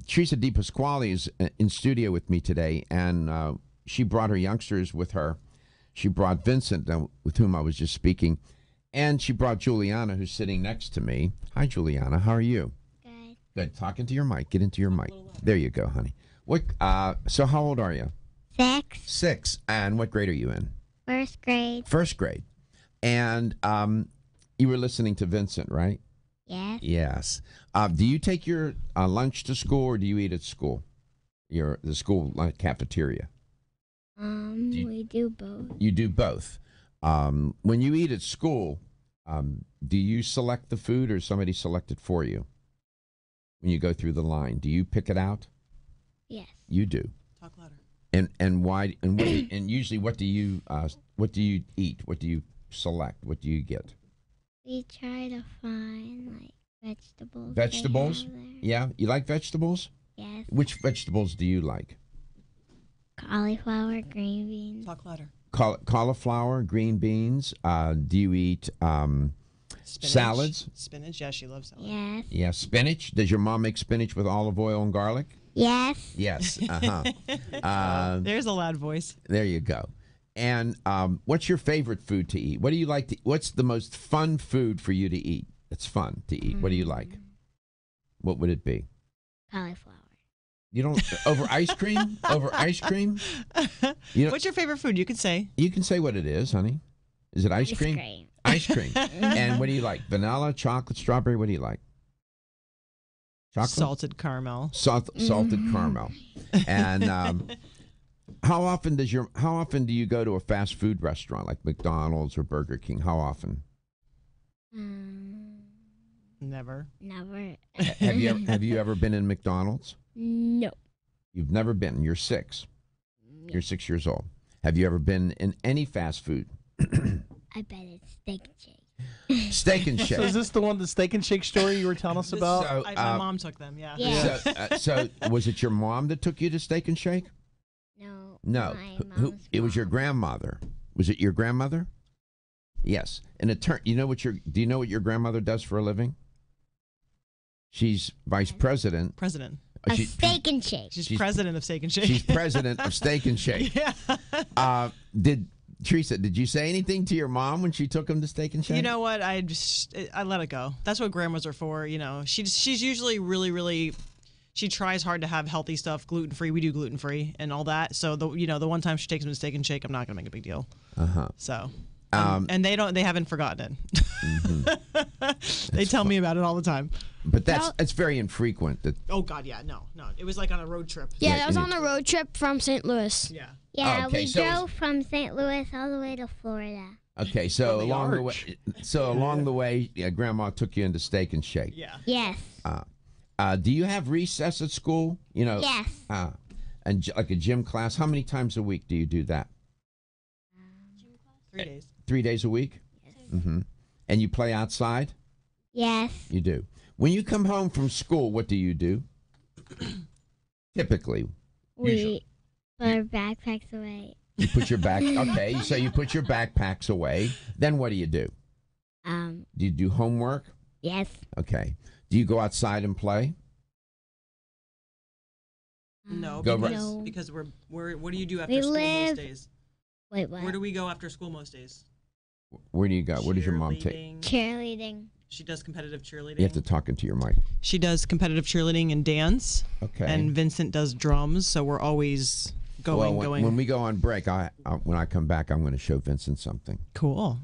Speaker 1: Theresa Depasquale is in studio with me today, and she brought her youngsters with her. She brought Vincent, with whom I was just speaking, and she brought Juliana, who's sitting next to me. Hi, Juliana. How are you?
Speaker 8: Good.
Speaker 1: Good. Talk into your mic. Get into your mic. There you go, honey. What? So how old are you?
Speaker 8: 6.
Speaker 1: 6. And what grade are you in?
Speaker 8: First grade.
Speaker 1: First grade. And you were listening to Vincent, right?
Speaker 8: Yes.
Speaker 1: Yes. Do you take your lunch to school, or do you eat at school? The school cafeteria?
Speaker 8: We do both.
Speaker 1: You do both. When you eat at school, do you select the food, or somebody select it for you? When you go through the line, do you pick it out?
Speaker 8: Yes.
Speaker 1: You do.
Speaker 4: Talk louder.
Speaker 1: And why? And usually, what do you eat? What do you select? What do you get?
Speaker 8: We try to find vegetables.
Speaker 1: Vegetables?
Speaker 8: they have there.
Speaker 1: Yeah, you like vegetables?
Speaker 8: Yes.
Speaker 1: Which vegetables do you like?
Speaker 8: Cauliflower, green beans.
Speaker 4: Talk louder.
Speaker 1: Cauliflower, green beans. Do you eat
Speaker 4: Spinach.
Speaker 1: salads?
Speaker 4: Spinach, yeah, she loves salad.
Speaker 8: Yes.
Speaker 1: Yeah, spinach. Does your mom make spinach with olive oil and garlic?
Speaker 8: Yes.
Speaker 1: Yes.
Speaker 4: There's a loud voice.
Speaker 1: There you go. And what's your favorite food to eat? What do you like to? What's the most fun food for you to eat? It's fun to eat. What do you like? What would it be?
Speaker 8: Cauliflower.
Speaker 1: You don't over ice cream? Over ice cream?
Speaker 4: What's your favorite food? You could say.
Speaker 1: You can say what it is, honey. Is it ice cream? Ice cream. And what do you like? Vanilla, chocolate, strawberry? What do you like? Chocolate?
Speaker 4: Salted caramel.
Speaker 1: Salted caramel. And how often do you go to a fast food restaurant like McDonald's or Burger King? How often?
Speaker 4: Never.
Speaker 8: Never.
Speaker 1: Have you ever been in McDonald's?
Speaker 8: No.
Speaker 1: You've never been. You're 6.
Speaker 8: No.
Speaker 1: You're 6 years old. Have you ever been in any fast food?
Speaker 8: I bet it's Steak and Shake.
Speaker 1: Steak and Shake.
Speaker 5: So is this the Steak and Shake story you were telling us about?
Speaker 1: So,
Speaker 4: My mom took them, yeah.
Speaker 8: Yeah.
Speaker 1: So was it your mom that took you to Steak and Shake?
Speaker 8: No.
Speaker 1: No.
Speaker 8: My
Speaker 1: It was your
Speaker 8: mom.
Speaker 1: grandmother. Was it your grandmother? Yes. Do you know what your grandmother does for a living? She's vice president.
Speaker 4: President.
Speaker 8: A Steak and Shake.
Speaker 4: She's president of Steak and Shake.
Speaker 1: She's president of Steak and Shake.
Speaker 4: Yeah.
Speaker 1: Theresa, did you say anything to your mom when she took him to Steak and Shake?
Speaker 4: You know what? I let it go. That's what grandmas are for. She's usually really. She tries hard to have healthy stuff, gluten free. We do gluten free and all that. So the one time she takes him to Steak and Shake, I'm not gonna make a big deal. So. And they haven't forgotten it.
Speaker 1: Mm-hmm.
Speaker 4: They tell me about it all the time.
Speaker 1: But that's very infrequent.
Speaker 4: Oh God, yeah, no. It was like on a road trip.
Speaker 8: Yeah, that was on a road trip from St. Louis.
Speaker 4: Yeah.
Speaker 8: Yeah,
Speaker 1: Okay,
Speaker 8: we
Speaker 1: so
Speaker 8: drove from St. Louis all the way to Florida.
Speaker 1: Okay, so
Speaker 5: On the
Speaker 1: along the way, Grandma took you into Steak and Shake.
Speaker 4: Yeah.
Speaker 8: Yes.
Speaker 1: Do you have recess at school?
Speaker 8: Yes.
Speaker 1: And like a gym class. How many times a week do you do that?
Speaker 4: 3 days.
Speaker 1: 3 days a week.
Speaker 8: Yes.
Speaker 1: Mm-hmm. And you play outside?
Speaker 8: Yes.
Speaker 1: You do. When you come home from school, what do you do? Typically.
Speaker 8: We put our backpacks away.
Speaker 1: You put your okay, so you put your backpacks away. Then what do you do? Do you do homework?
Speaker 8: Yes.
Speaker 1: Okay. Do you go outside and play?
Speaker 4: No,
Speaker 1: Go
Speaker 4: because we're what do you do after
Speaker 8: We
Speaker 4: school
Speaker 8: live-
Speaker 4: most days?
Speaker 8: Wait, what?
Speaker 4: Where do we go after school most days?
Speaker 1: Where do you go? What does your mom take?
Speaker 4: Cheerleading.
Speaker 8: Cheerleading.
Speaker 4: She does competitive cheerleading.
Speaker 1: You have to talk into your mic.
Speaker 4: She does competitive cheerleading and dance.
Speaker 1: Okay.
Speaker 4: And Vincent does drums, so we're always going.
Speaker 1: When we go on break, when I come back, I'm going to show Vincent something.
Speaker 4: Cool.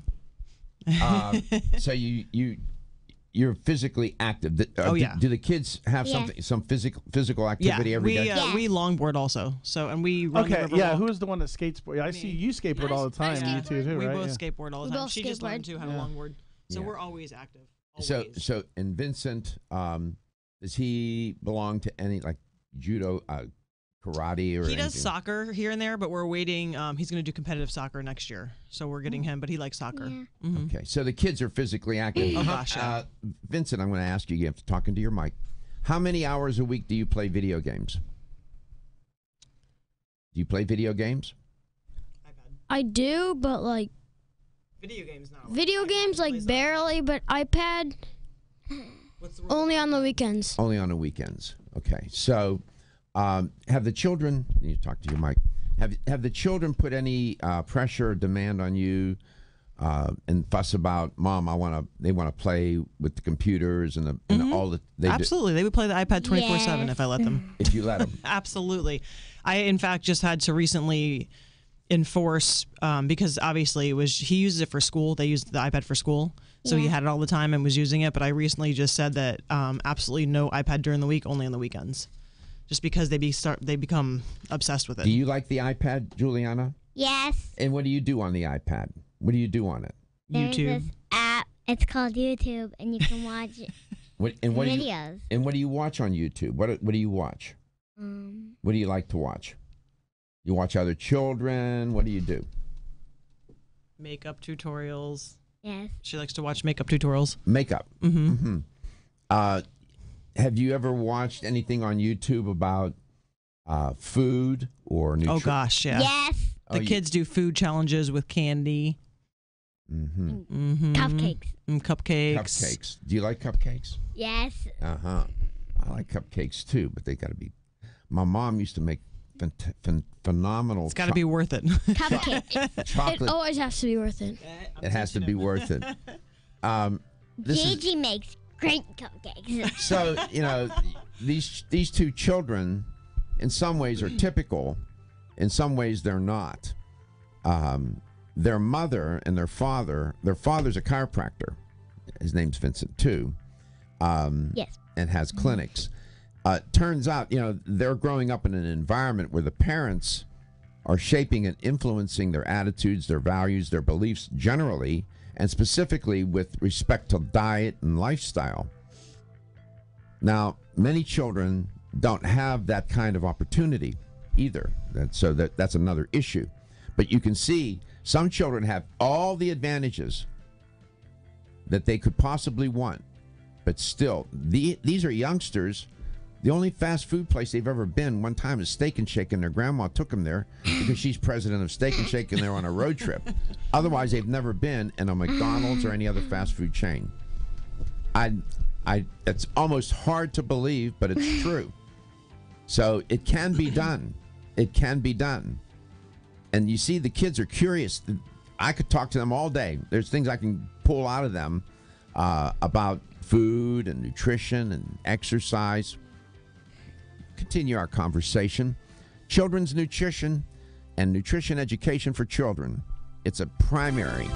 Speaker 1: So you're physically active.
Speaker 4: Yeah.
Speaker 1: Do the kids have
Speaker 8: Yeah.
Speaker 1: some physical activity every day?
Speaker 8: Yes.
Speaker 4: We longboard also. So and we run the
Speaker 5: Okay,
Speaker 4: river
Speaker 5: yeah.
Speaker 4: walk.
Speaker 5: Who's the one that skateboard? I see you skateboard all the time. You two too,
Speaker 4: We
Speaker 5: right?
Speaker 4: both
Speaker 5: Yeah.
Speaker 4: skateboard all the
Speaker 8: We
Speaker 4: time.
Speaker 8: both
Speaker 4: She just learned
Speaker 8: skateboard.
Speaker 4: too how to
Speaker 5: Yeah.
Speaker 4: longboard. So
Speaker 1: Yeah.
Speaker 4: we're always active.
Speaker 1: So
Speaker 4: Always.
Speaker 1: and Vincent, does he belong to any like judo, karate or
Speaker 4: He does
Speaker 1: anything?
Speaker 4: soccer here and there, but we're waiting. He's going to do competitive soccer next year, so we're getting him. But he likes soccer.
Speaker 8: Yeah.
Speaker 1: Okay, so the kids are physically active.
Speaker 4: Oh, gosh, yeah.
Speaker 1: Vincent, I'm going to ask you, you have to talk into your mic. How many hours a week do you play video games? Do you play video games?
Speaker 9: I do, but like
Speaker 4: Video games now.
Speaker 9: video games, like barely. But iPad only on the weekends.
Speaker 1: Only on the weekends. Okay, so have the children? You need to talk to your mic. Have the children put any pressure or demand on you and fuss about, Mom? They want to play with the computers and all the.
Speaker 4: Absolutely, they would play the iPad 24/7 if I let them.
Speaker 1: If you let them.
Speaker 4: Absolutely, I in fact just had to recently enforce because obviously he uses it for school. They use the iPad for school, so he had it all the time and was using it. But I recently just said that absolutely no iPad during the week, only on the weekends, just because they become obsessed with it.
Speaker 1: Do you like the iPad, Juliana?
Speaker 8: Yes.
Speaker 1: And what do you do on the iPad? What do you do on it?
Speaker 8: There's
Speaker 4: YouTube.
Speaker 8: this app. It's called YouTube, and you can watch
Speaker 1: What
Speaker 8: videos.
Speaker 1: What do you watch on YouTube? What do you watch? What do you like to watch? You watch other children. What do you do?
Speaker 4: Makeup tutorials.
Speaker 8: Yes.
Speaker 4: She likes to watch makeup tutorials.
Speaker 1: Makeup. Mm-hmm. Have you ever watched anything on YouTube about food or nutrition?
Speaker 4: Oh gosh, yeah.
Speaker 8: Yes.
Speaker 4: The kids do food challenges with candy.
Speaker 8: Cupcakes.
Speaker 4: Cupcakes.
Speaker 1: Cupcakes. Do you like cupcakes?
Speaker 8: Yes.
Speaker 1: I like cupcakes too, but they got to be. My mom used to make phenomenal.
Speaker 4: It's got to be worth it.
Speaker 8: Cupcake.
Speaker 1: chocolate.
Speaker 9: It always has to be worth it.
Speaker 1: It has to be worth it.
Speaker 8: Gigi makes great cupcakes.
Speaker 1: So these two children, in some ways, are typical. In some ways, they're not. Their mother and their father's a chiropractor. His name's Vincent too.
Speaker 8: Yes.
Speaker 1: And has clinics. Turns out, they're growing up in an environment where the parents are shaping and influencing their attitudes, their values, their beliefs generally, and specifically with respect to diet and lifestyle. Now, many children don't have that kind of opportunity either. That's another issue. But you can see some children have all the advantages that they could possibly want. But still, these are youngsters. The only fast food place they've ever been one time is Steak and Shake, and their grandma took them there because she's president of Steak and Shake and they're on a road trip. Otherwise, they've never been in a McDonald's or any other fast food chain. It's almost hard to believe, but it's true. So it can be done. It can be done. And you see, the kids are curious. I could talk to them all day. There's things I can pull out of them about food and nutrition and exercise. Continue our conversation. Children's nutrition and nutrition education for children. It's a primary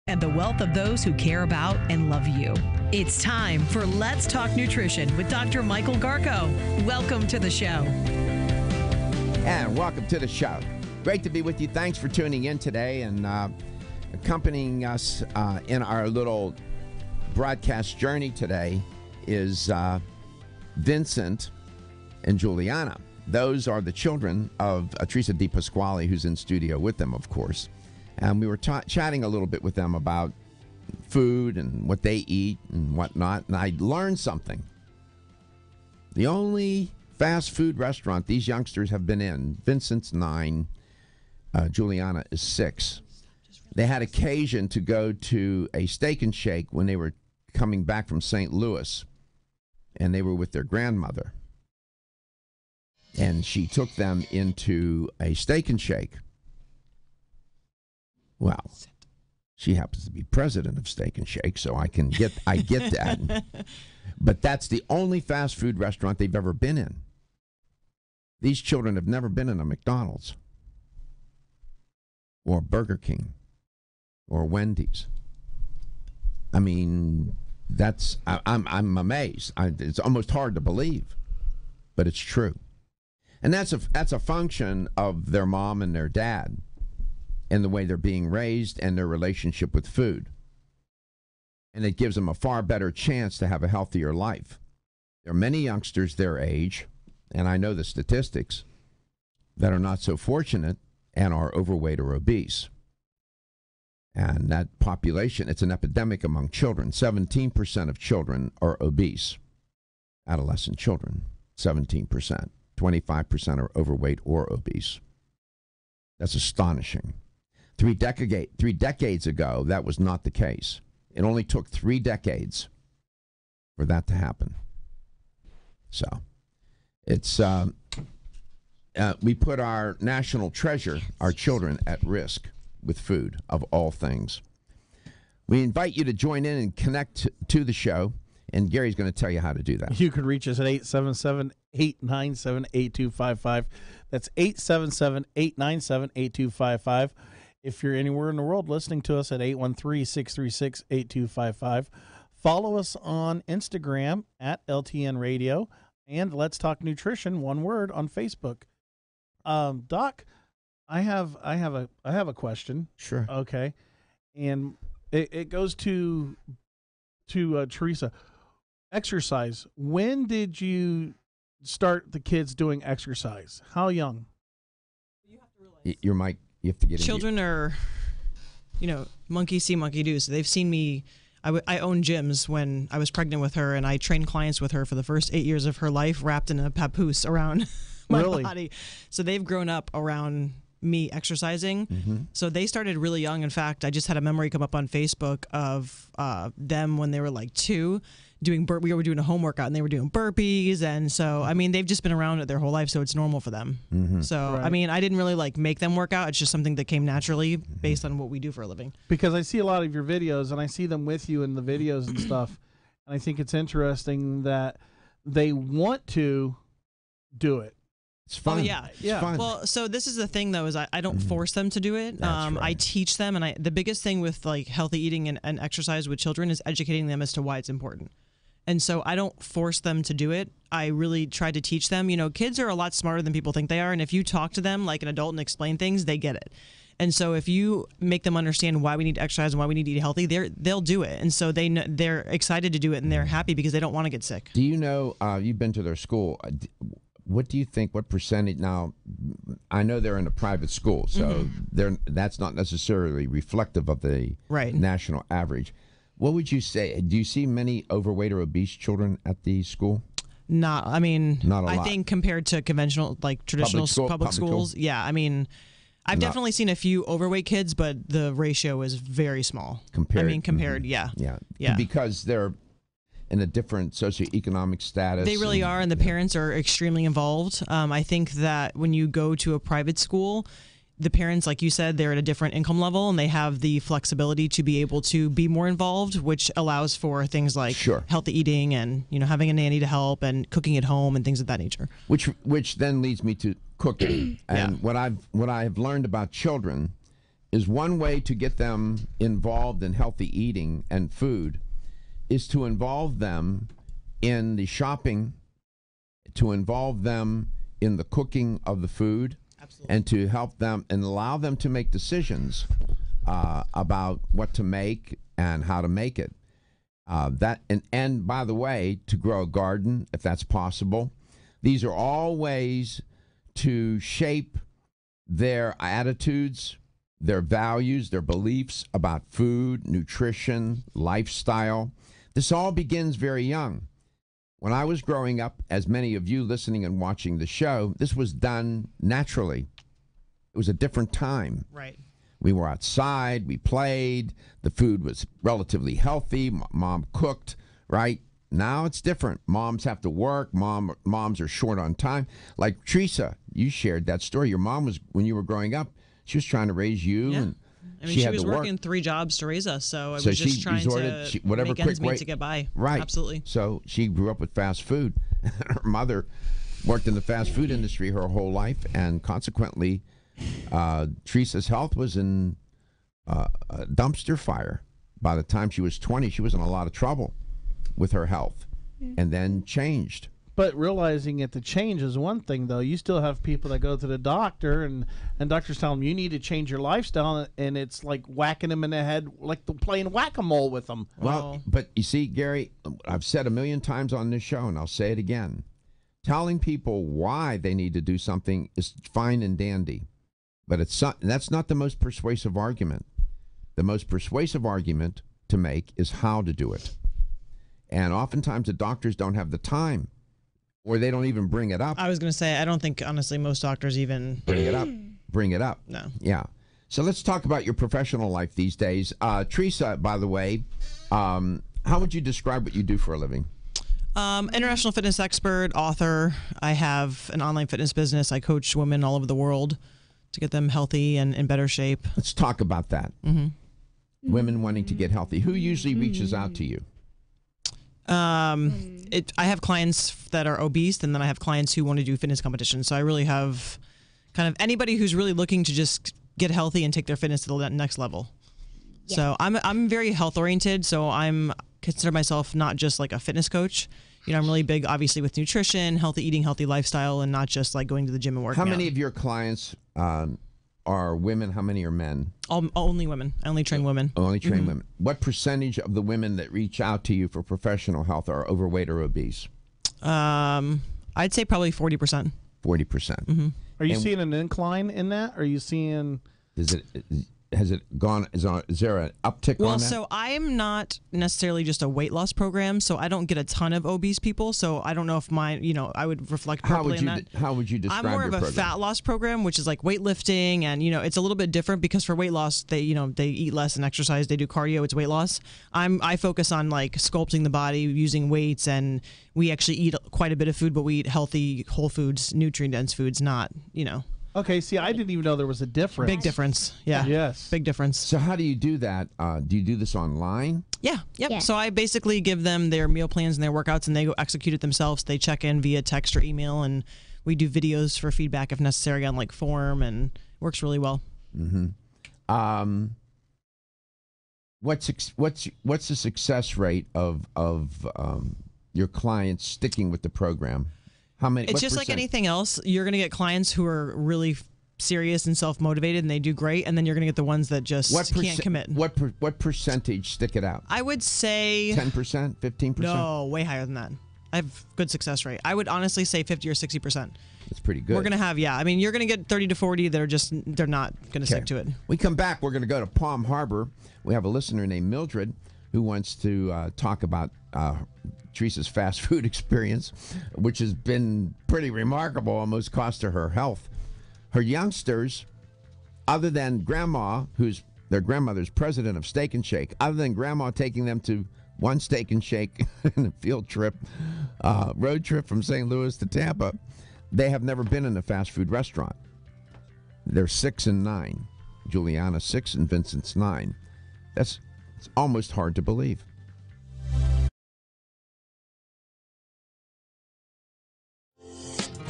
Speaker 10: and the wealth of those who care about and love you. It's time for Let's Talk Nutrition with Dr. Michael Garko. Welcome to the show.
Speaker 1: And welcome to the show. Great to be with you. Thanks for tuning in today and accompanying us in our little broadcast journey today is Vincent and Juliana. Those are the children of Theresa Depasquale, who's in studio with them, of course. And we were chatting a little bit with them about food and what they eat and whatnot. And I learned something. The only fast food restaurant these youngsters have been in, Vincent's 9, Juliana is 6. They had occasion to go to a Steak and Shake when they were coming back from St. Louis, and they were with their grandmother. And she took them into a Steak and Shake. Well, she happens to be president of Steak and Shake, so I get that. But that's the only fast food restaurant they've ever been in. These children have never been in a McDonald's or Burger King or Wendy's. I mean, I'm amazed. It's almost hard to believe, but it's true. And that's a function of their mom and their dad and the way they're being raised and their relationship with food. And it gives them a far better chance to have a healthier life. There are many youngsters their age, and I know the statistics, that are not so fortunate and are overweight or obese. And that population, it's an epidemic among children. 17% of children are obese, adolescent children, 17%. 25% are overweight or obese. That's astonishing. Three decades ago, that was not the case. It only took 3 decades for that to happen. So, it's we put our national treasure, our children, at risk with food, of all things. We invite you to join in and connect to the show, and Gary's going to tell you how to do that.
Speaker 5: You can reach us at 877-897-8255. That's 877-897-8255. If you're anywhere in the world listening to us at 813-636-8255. Follow us on Instagram at LTN Radio and Let's Talk Nutrition, one word, on Facebook. Doc, I have a question.
Speaker 1: Sure.
Speaker 5: Okay. And it goes to Theresa. Exercise. When did you start the kids doing exercise? How young?
Speaker 1: Your mic, you have to get
Speaker 4: Children are, monkey see, monkey do. So they've seen me. I owned gyms when I was pregnant with her, and I trained clients with her for the first 8 years of her life, wrapped in a papoose around my body. So they've grown up around me exercising. Mm-hmm. So they started really young. In fact, I just had a memory come up on Facebook of them when they were like 2. We were doing a home workout and they were doing burpees. And so, I mean, they've just been around it their whole life. So it's normal for them. Mm-hmm. So, right. I mean, I didn't really make them work out. It's just something that came naturally based on what we do for a living.
Speaker 5: Because I see a lot of your videos and I see them with you in the videos and stuff. And I think it's interesting that they want to do it.
Speaker 1: It's fun.
Speaker 4: Oh, yeah.
Speaker 1: It's fun.
Speaker 4: Well, so this is the thing, though, is I don't force them to do it.
Speaker 1: Right.
Speaker 4: I teach them. And the biggest thing with healthy eating and exercise with children is educating them as to why it's important. And so I don't force them to do it. I really try to teach them. Kids are a lot smarter than people think they are. And if you talk to them like an adult and explain things, they get it. And so if you make them understand why we need to exercise and why we need to eat healthy, they'll do it. And so they're excited to do it and they're happy because they don't want to get sick.
Speaker 1: Do you know, you've been to their school. What do you think, what percentage, now, I know they're in a private school, so that's not necessarily reflective of the national average. What would you say? Do you see many overweight or obese children at the school?
Speaker 4: Not a lot.
Speaker 1: I
Speaker 4: think compared to conventional, traditional public schools, yeah. I mean, I've definitely seen a few overweight kids, but the ratio is very small. Compared, yeah.
Speaker 1: Because they're in a different socioeconomic status.
Speaker 4: They really are, and the parents are extremely involved. I think that when you go to a private school, the parents, like you said, they're at a different income level and they have the flexibility to be able to be more involved, which allows for things like healthy eating and, having a nanny to help and cooking at home and things of that nature.
Speaker 1: Which then leads me to cooking. And what I've learned about children is one way to get them involved in healthy eating and food is to involve them in the shopping, to involve them in the cooking of the food. Absolutely. And to help them and allow them to make decisions about what to make and how to make it. And by the way, to grow a garden if that's possible. These are all ways to shape their attitudes, their values, their beliefs about food, nutrition, lifestyle. This all begins very young. When I was growing up, as many of you listening and watching the show, this was done naturally. It was a different time.
Speaker 4: Right.
Speaker 1: We were outside, we played, the food was relatively healthy, mom cooked, right? Now it's different. Moms have to work, moms are short on time. Like Theresa, you shared that story. Your mom was, when you were growing up, she was trying to raise you.
Speaker 4: Yeah.
Speaker 1: And
Speaker 4: I mean, she was working 3 jobs to raise us, so I was just trying to make ends meet to get by.
Speaker 1: Right.
Speaker 4: Absolutely.
Speaker 1: So she grew up with fast food. Her mother worked in the fast food industry her whole life, and consequently, Theresa's health was in a dumpster fire. By the time she was 20, she was in a lot of trouble with her health, and then changed.
Speaker 5: But realizing it to change is one thing, though. You still have people that go to the doctor, and doctors tell them you need to change your lifestyle, and it's like whacking them in the head, like playing whack-a-mole with them.
Speaker 1: Well, but you see, Gary, I've said a million times on this show, and I'll say it again. Telling people why they need to do something is fine and dandy, but that's not the most persuasive argument. The most persuasive argument to make is how to do it. And oftentimes the doctors don't have the time, or they don't even bring it up.
Speaker 4: I was going to say, I don't think, honestly, most doctors even
Speaker 1: bring it up.
Speaker 4: No.
Speaker 1: Yeah. So let's talk about your professional life these days. Theresa, by the way, how would you describe what you do for a living?
Speaker 4: International fitness expert, author. I have an online fitness business. I coach women all over the world to get them healthy and in better shape.
Speaker 1: Let's talk about that.
Speaker 4: Mm-hmm.
Speaker 1: Women wanting to get healthy. Who usually reaches out to you?
Speaker 4: I have clients that are obese, and then I have clients who want to do fitness competitions. So I really have kind of anybody who's really looking to just get healthy and take their fitness to the next level. Yeah. So I'm very health oriented. So I'm consider myself not just like a fitness coach. You know, I'm really big, obviously, with nutrition, healthy eating, healthy lifestyle, and not just like going to the gym and working out.
Speaker 1: How many of your clients are women? How many are men?
Speaker 4: Only women. I only train women.
Speaker 1: Only train women. What percentage of the women that reach out to you for professional health are overweight or obese?
Speaker 4: I'd say probably 40%.
Speaker 1: 40%.
Speaker 4: Mm-hmm.
Speaker 5: Are you seeing an incline in that? Are you seeing...
Speaker 1: Has it gone? Is there an uptick on that?
Speaker 4: Well, so I am not necessarily just a weight loss program, so I don't get a ton of obese people. So I don't know if I would reflect properly on that.
Speaker 1: How would you describe your program?
Speaker 4: I'm more of a fat loss program, which is like weightlifting, and it's a little bit different because for weight loss, they eat less and exercise. They do cardio. It's weight loss. I focus on like sculpting the body using weights, and we actually eat quite a bit of food, but we eat healthy, whole foods, nutrient dense foods, not.
Speaker 5: Okay, see, I didn't even know there was a difference.
Speaker 4: Big difference, yeah.
Speaker 5: Yes.
Speaker 4: Big difference.
Speaker 1: So how do you do that? Do you do this online?
Speaker 4: Yeah, yep. Yeah. So I basically give them their meal plans and their workouts, and they go execute it themselves. They check in via text or email, and we do videos for feedback if necessary on like form, and it works really well.
Speaker 1: Mm-hmm. What's the success rate of your clients sticking with the program? How many?
Speaker 4: It's just like anything else. You're going to get clients who are really serious and self-motivated, and they do great, and then you're going to get the ones that just can't commit.
Speaker 1: What percentage stick it out?
Speaker 4: I would say
Speaker 1: 10%, 15%.
Speaker 4: No, way higher than that. I have good success rate. I would honestly say 50 or 60%.
Speaker 1: That's pretty good.
Speaker 4: We're going to have, I mean, you're going to get 30 to 40 that are they're not going to stick to it.
Speaker 1: We come back, we're going to go to Palm Harbor. We have a listener named Mildred who wants to talk about Theresa's fast food experience, which has been pretty remarkable, almost cost her health. Her youngsters, other than Grandma, who's their grandmother's president of Steak and Shake, other than Grandma taking them to one Steak and Shake in a field trip, road trip from St. Louis to Tampa, they have never been in a fast food restaurant. They're 6 and 9. Juliana's 6 and Vincent's 9. It's almost hard to believe.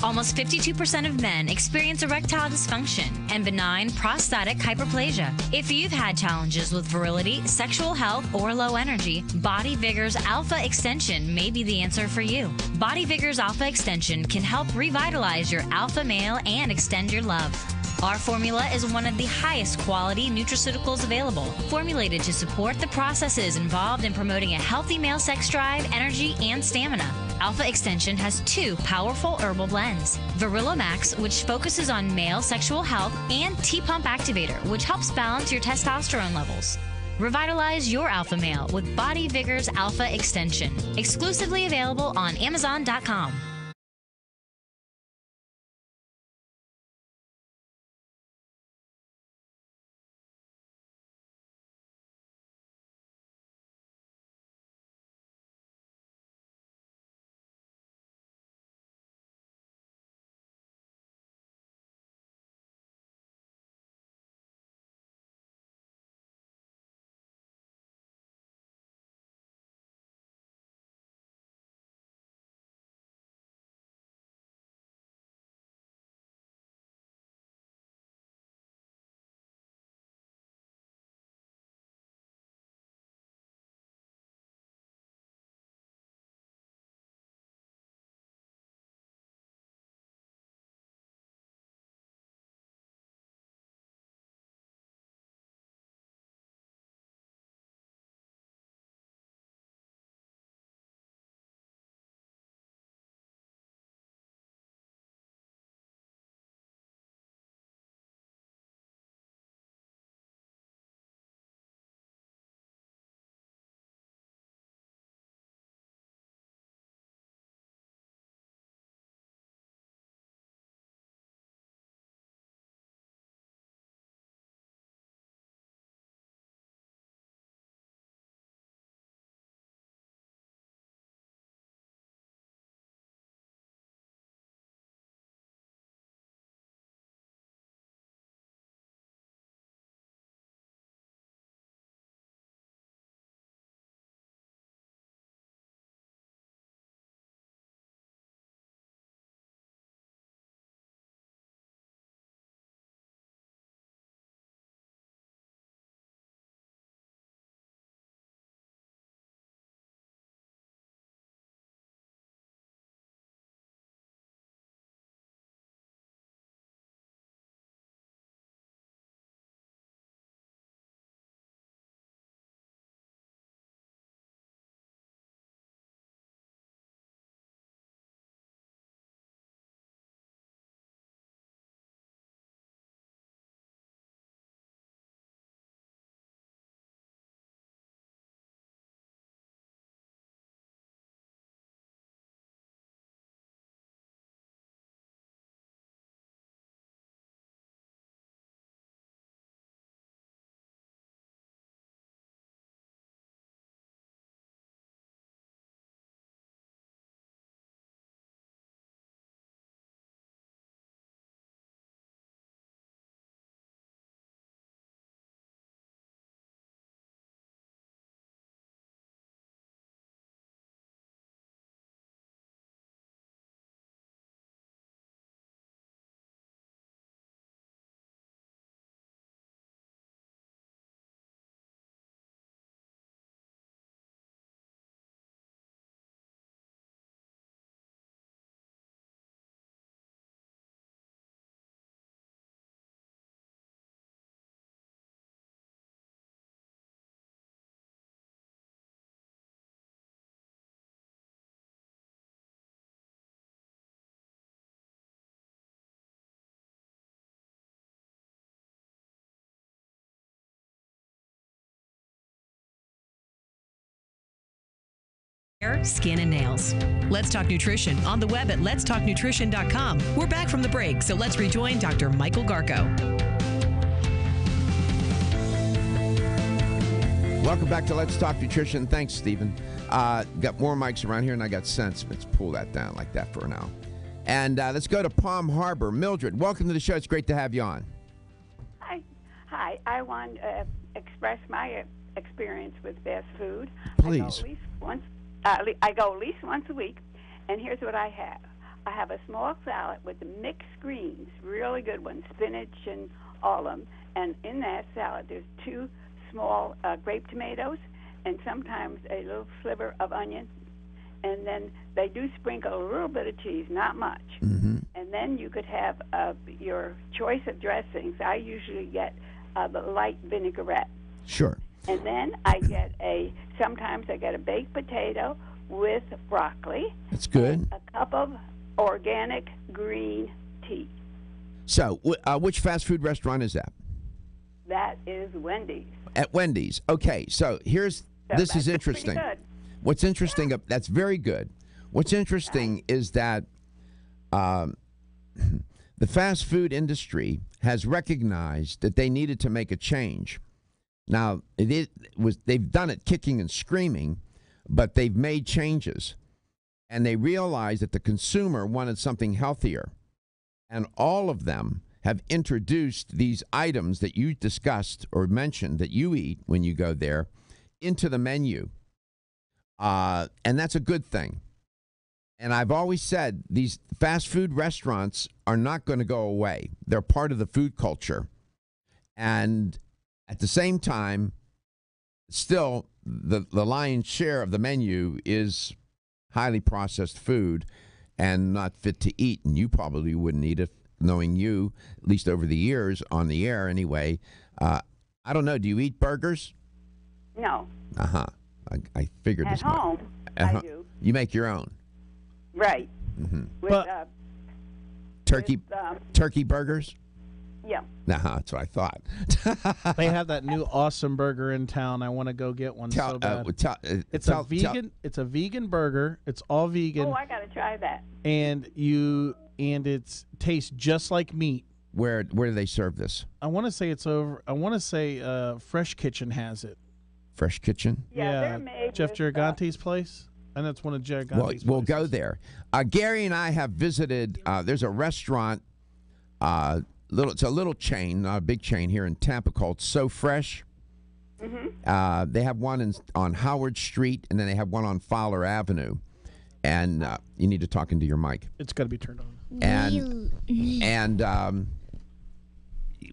Speaker 11: Almost 52% of men experience erectile dysfunction and benign prostatic hyperplasia. If you've had challenges with virility, sexual health, or low energy, Body Vigor's Alpha Extension may be the answer for you. Body Vigor's Alpha Extension can help revitalize your alpha male and extend your love. Our formula is one of the highest quality nutraceuticals available, formulated to support the processes involved in promoting a healthy male sex drive, energy, and stamina. Alpha Extension has 2 powerful herbal blends, Virilla Max, which focuses on male sexual health, and T-Pump Activator, which helps balance your testosterone levels. Revitalize your alpha male with Body Vigor's Alpha Extension, exclusively available on Amazon.com.
Speaker 10: Hair, skin, and nails. Let's Talk Nutrition on the web at letstalknutrition.com. We're back from the break, so let's rejoin Dr. Michael Garko.
Speaker 1: Welcome back to Let's Talk Nutrition. Thanks, Stephen. Got more mics around here, and I got sense. Let's pull that down like that for now. And let's go to Palm Harbor. Mildred, welcome to the show. It's great to have you on.
Speaker 12: Hi. I want to express my experience with fast food.
Speaker 1: Please.
Speaker 12: I go at least once a week, and here's what I have. I have a small salad with mixed greens, really good ones, spinach and all of them. And in that salad, there's 2 small grape tomatoes and sometimes a little sliver of onion. And then they do sprinkle a little bit of cheese, not much.
Speaker 1: Mm-hmm.
Speaker 12: And then you could have your choice of dressings. I usually get the light vinaigrette.
Speaker 1: Sure.
Speaker 12: And then sometimes I get a baked potato with broccoli.
Speaker 1: That's good.
Speaker 12: And a cup of organic green tea.
Speaker 1: So, which fast food restaurant is that?
Speaker 12: That is Wendy's.
Speaker 1: At Wendy's. Okay, so this is interesting.
Speaker 12: Pretty good.
Speaker 1: What's interesting, that's very good. What's interesting is that the fast food industry has recognized that they needed to make a change. Now, they've done it kicking and screaming, but they've made changes. And they realized that the consumer wanted something healthier. And all of them have introduced these items that you discussed or mentioned that you eat when you go there into the menu. And that's a good thing. And I've always said these fast food restaurants are not going to go away. They're part of the food culture. And at the same time, still, the lion's share of the menu is highly processed food and not fit to eat. And you probably wouldn't eat it, knowing you, at least over the years, on the air anyway. I don't know. Do you eat burgers?
Speaker 12: No.
Speaker 1: Uh-huh. I figured
Speaker 12: At
Speaker 1: as much.
Speaker 12: home, I do.
Speaker 1: You make your own?
Speaker 12: Right.
Speaker 1: Mm-hmm.
Speaker 12: With,
Speaker 1: turkey burgers?
Speaker 12: Yeah.
Speaker 1: That's what I thought.
Speaker 5: They have that new awesome burger in town. I want to go get one so bad. It's a vegan burger. It's all vegan.
Speaker 12: Oh, I got to try that.
Speaker 5: And it tastes just like meat.
Speaker 1: Where do they serve this?
Speaker 5: I want to say it's over. I want to say Fresh Kitchen has it.
Speaker 1: Fresh Kitchen?
Speaker 12: Yeah, they're made
Speaker 5: Jeff
Speaker 12: with,
Speaker 5: Giragante's place. And that's one of Giragante's
Speaker 1: We'll go there. Gary and I have visited. There's a restaurant. It's a little chain, not a big chain here in Tampa called So Fresh.
Speaker 12: Mm-hmm.
Speaker 1: They have one on Howard Street, and then they have one on Fowler Avenue. And you need to talk into your mic.
Speaker 5: It's got to be turned on.
Speaker 1: And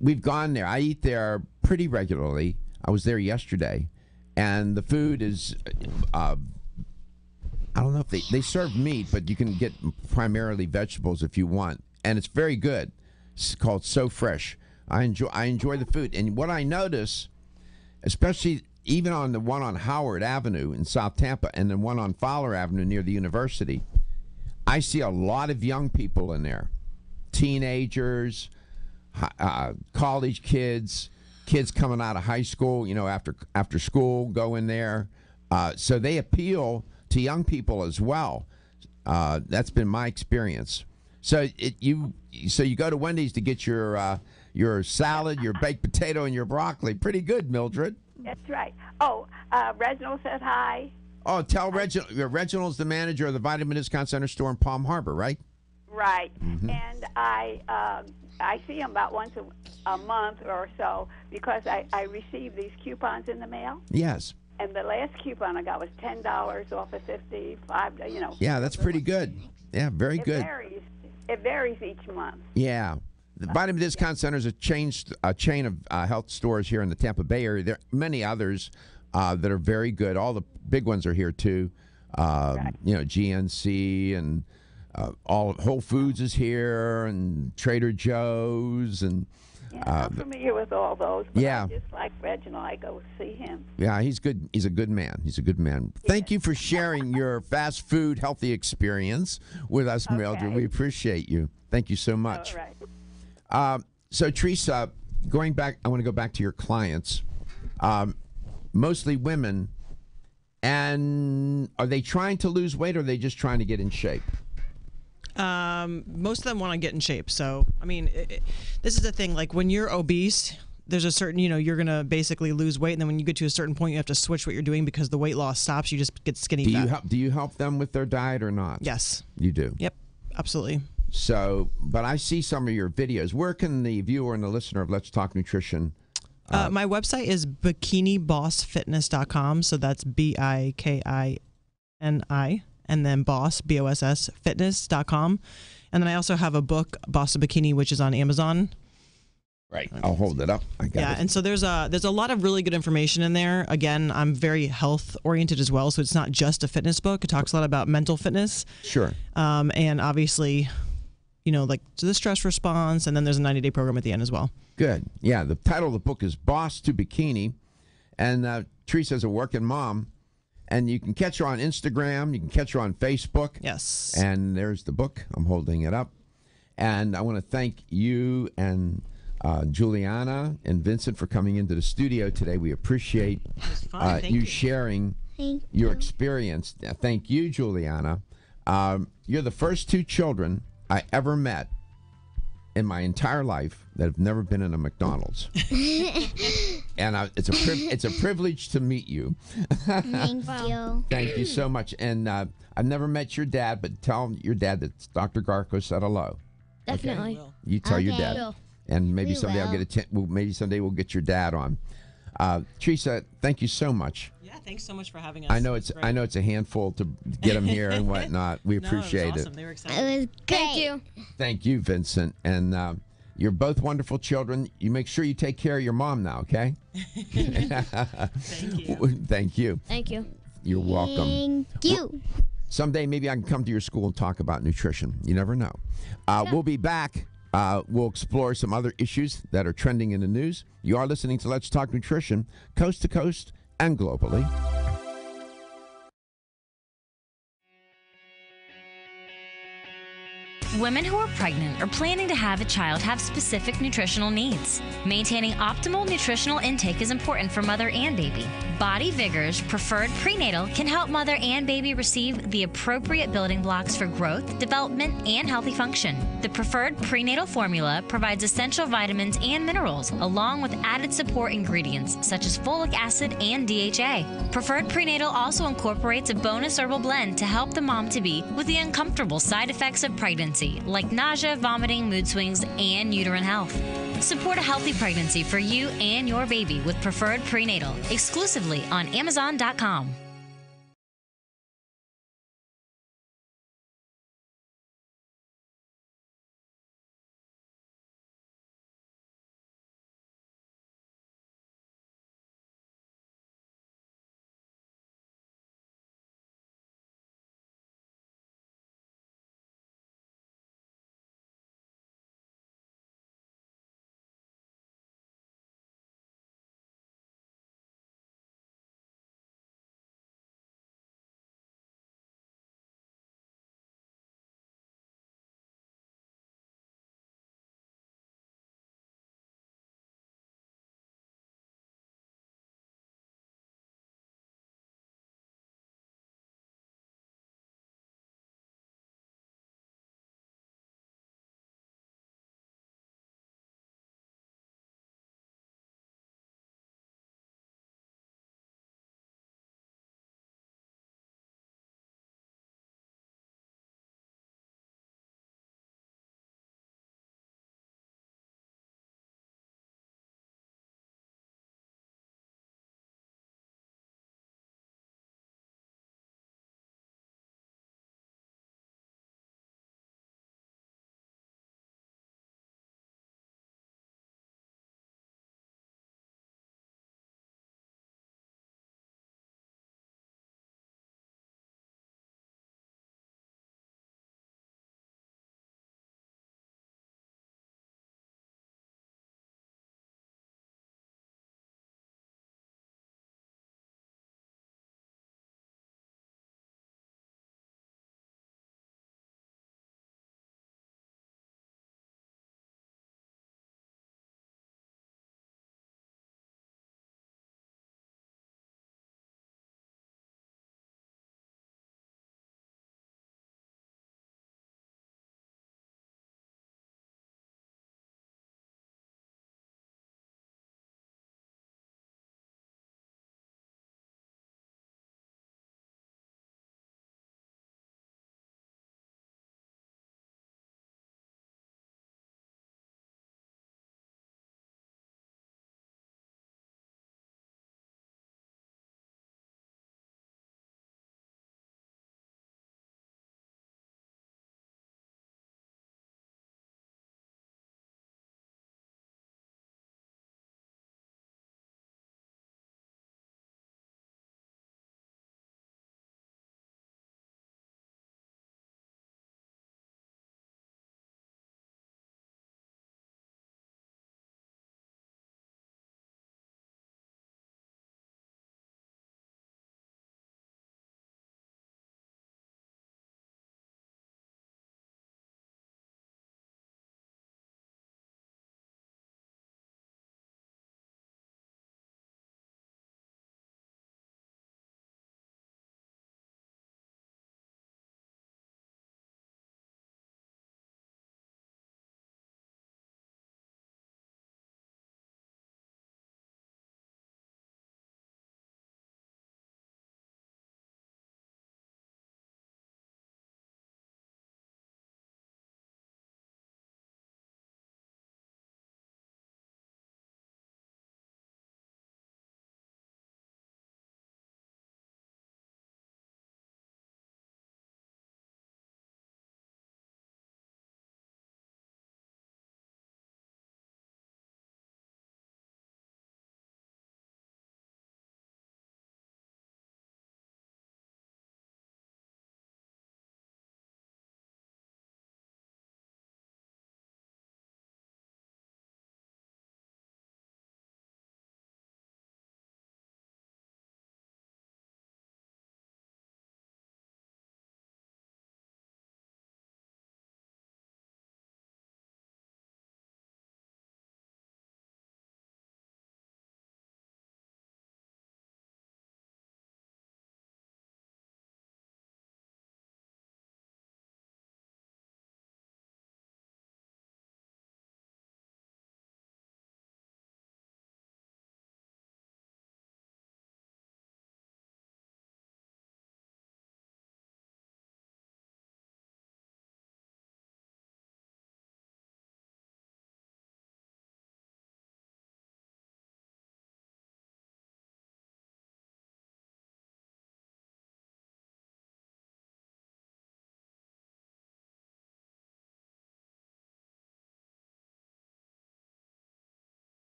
Speaker 1: we've gone there. I eat there pretty regularly. I was there yesterday, and the food is. I don't know if they serve meat, but you can get primarily vegetables if you want, and it's very good. It's called So Fresh. I enjoy the food, and what I notice, especially even on the one on Howard Avenue in South Tampa and the one on Fowler Avenue near the university, I see a lot of young people in there, teenagers, college kids coming out of high school. After school, go in there. So they appeal to young people as well. That's been my experience. So you go to Wendy's to get your salad, your baked potato, and your broccoli. Pretty good, Mildred.
Speaker 12: That's right. Oh, Reginald said hi.
Speaker 1: Oh, tell Reginald. Reginald's the manager of the Vitamin Discount Center store in Palm Harbor, right?
Speaker 12: Right.
Speaker 1: Mm-hmm.
Speaker 12: And I see him about once a month or so because I receive these coupons in the mail.
Speaker 1: Yes.
Speaker 12: And the last coupon I got was $10 off of $55.
Speaker 1: Yeah, that's pretty good. Yeah, very good.
Speaker 12: It varies each month.
Speaker 1: Yeah. The Vitamin Discount Center is a chain of health stores here in the Tampa Bay area. There are many others that are very good. All the big ones are here too. Right. GNC and all Whole Foods is here, and Trader Joe's, and
Speaker 12: I'm familiar with all those. But
Speaker 1: yeah.
Speaker 12: I just like Reginald. I go see him.
Speaker 1: Yeah, he's good. He's a good man. Thank you for sharing your fast food healthy experience with us, Mildred. We appreciate you. Thank you so much.
Speaker 12: All right.
Speaker 1: So, Theresa, going back, I want to go back to your clients, mostly women. And are they trying to lose weight, or are they just trying to get in shape?
Speaker 4: Most of them want to get in shape. So, I mean, this is the thing. Like when you're obese, there's a certain, you're going to basically lose weight. And then when you get to a certain point, you have to switch what you're doing because the weight loss stops. You just get skinny fat.
Speaker 1: Do you help them with their diet or not?
Speaker 4: Yes.
Speaker 1: You do?
Speaker 4: Yep, absolutely.
Speaker 1: So, but I see some of your videos. Where can the viewer and the listener of Let's Talk Nutrition?
Speaker 4: My website is bikinibossfitness.com. So that's BIKINI. and then Boss, BOSS, fitness.com. And then I also have a book, Boss of Bikini, which is on Amazon.
Speaker 1: Right. I'll hold it up. I got it.
Speaker 4: And so there's a lot of really good information in there. Again, I'm very health oriented as well, so it's not just a fitness book. It talks a lot about mental fitness.
Speaker 1: Sure.
Speaker 4: And obviously, like the stress response, and then there's a 90-day program at the end as well.
Speaker 1: Good. Yeah, the title of the book is Boss to Bikini, and Theresa's a working mom, and you can catch her on Instagram. You can catch her on Facebook.
Speaker 4: Yes.
Speaker 1: And there's the book. I'm holding it up. And I want to thank you and Juliana and Vincent for coming into the studio today. We appreciate you sharing your experience. Thank you, Juliana. You're the first two children I ever met in my entire life that have never been in a McDonald's. And it's a privilege to meet you.
Speaker 8: Thank you.
Speaker 1: Thank you so much. And I've never met your dad, but tell your dad that Dr. Garko said hello.
Speaker 9: Definitely.
Speaker 1: Okay? You tell your dad.
Speaker 9: Will.
Speaker 1: And maybe
Speaker 9: We
Speaker 1: someday I'll
Speaker 9: will.
Speaker 1: get maybe someday we'll get your dad on. Theresa, thank you so much.
Speaker 4: Yeah, thanks so much for having us.
Speaker 1: I know it's a handful to get them here and whatnot. We appreciate
Speaker 4: it. Was
Speaker 1: it.
Speaker 4: awesome. They were excited.
Speaker 8: It was great.
Speaker 9: Thank you.
Speaker 1: Thank you, Vincent. And you're both wonderful children. You make sure you take care of your mom now, okay?
Speaker 4: Thank you.
Speaker 1: Thank you.
Speaker 9: Thank you.
Speaker 1: You're welcome.
Speaker 8: Thank you.
Speaker 1: Someday maybe I can come to your school and talk about nutrition. You never know. We'll be back. We'll explore some other issues that are trending in the news. You are listening to Let's Talk Nutrition, coast to coast and globally.
Speaker 11: Women who are pregnant or planning to have a child have specific nutritional needs. Maintaining optimal nutritional intake is important for mother and baby. Body Vigor's Preferred Prenatal can help mother and baby receive the appropriate building blocks for growth, development, and healthy function. The Preferred Prenatal formula provides essential vitamins and minerals, along with added support ingredients such as folic acid and DHA. Preferred Prenatal also incorporates a bonus herbal blend to help the mom-to-be with the uncomfortable side effects of pregnancy, like nausea, vomiting, mood swings, and uterine health. Support a healthy pregnancy for you and your baby with Preferred Prenatal, exclusively on Amazon.com.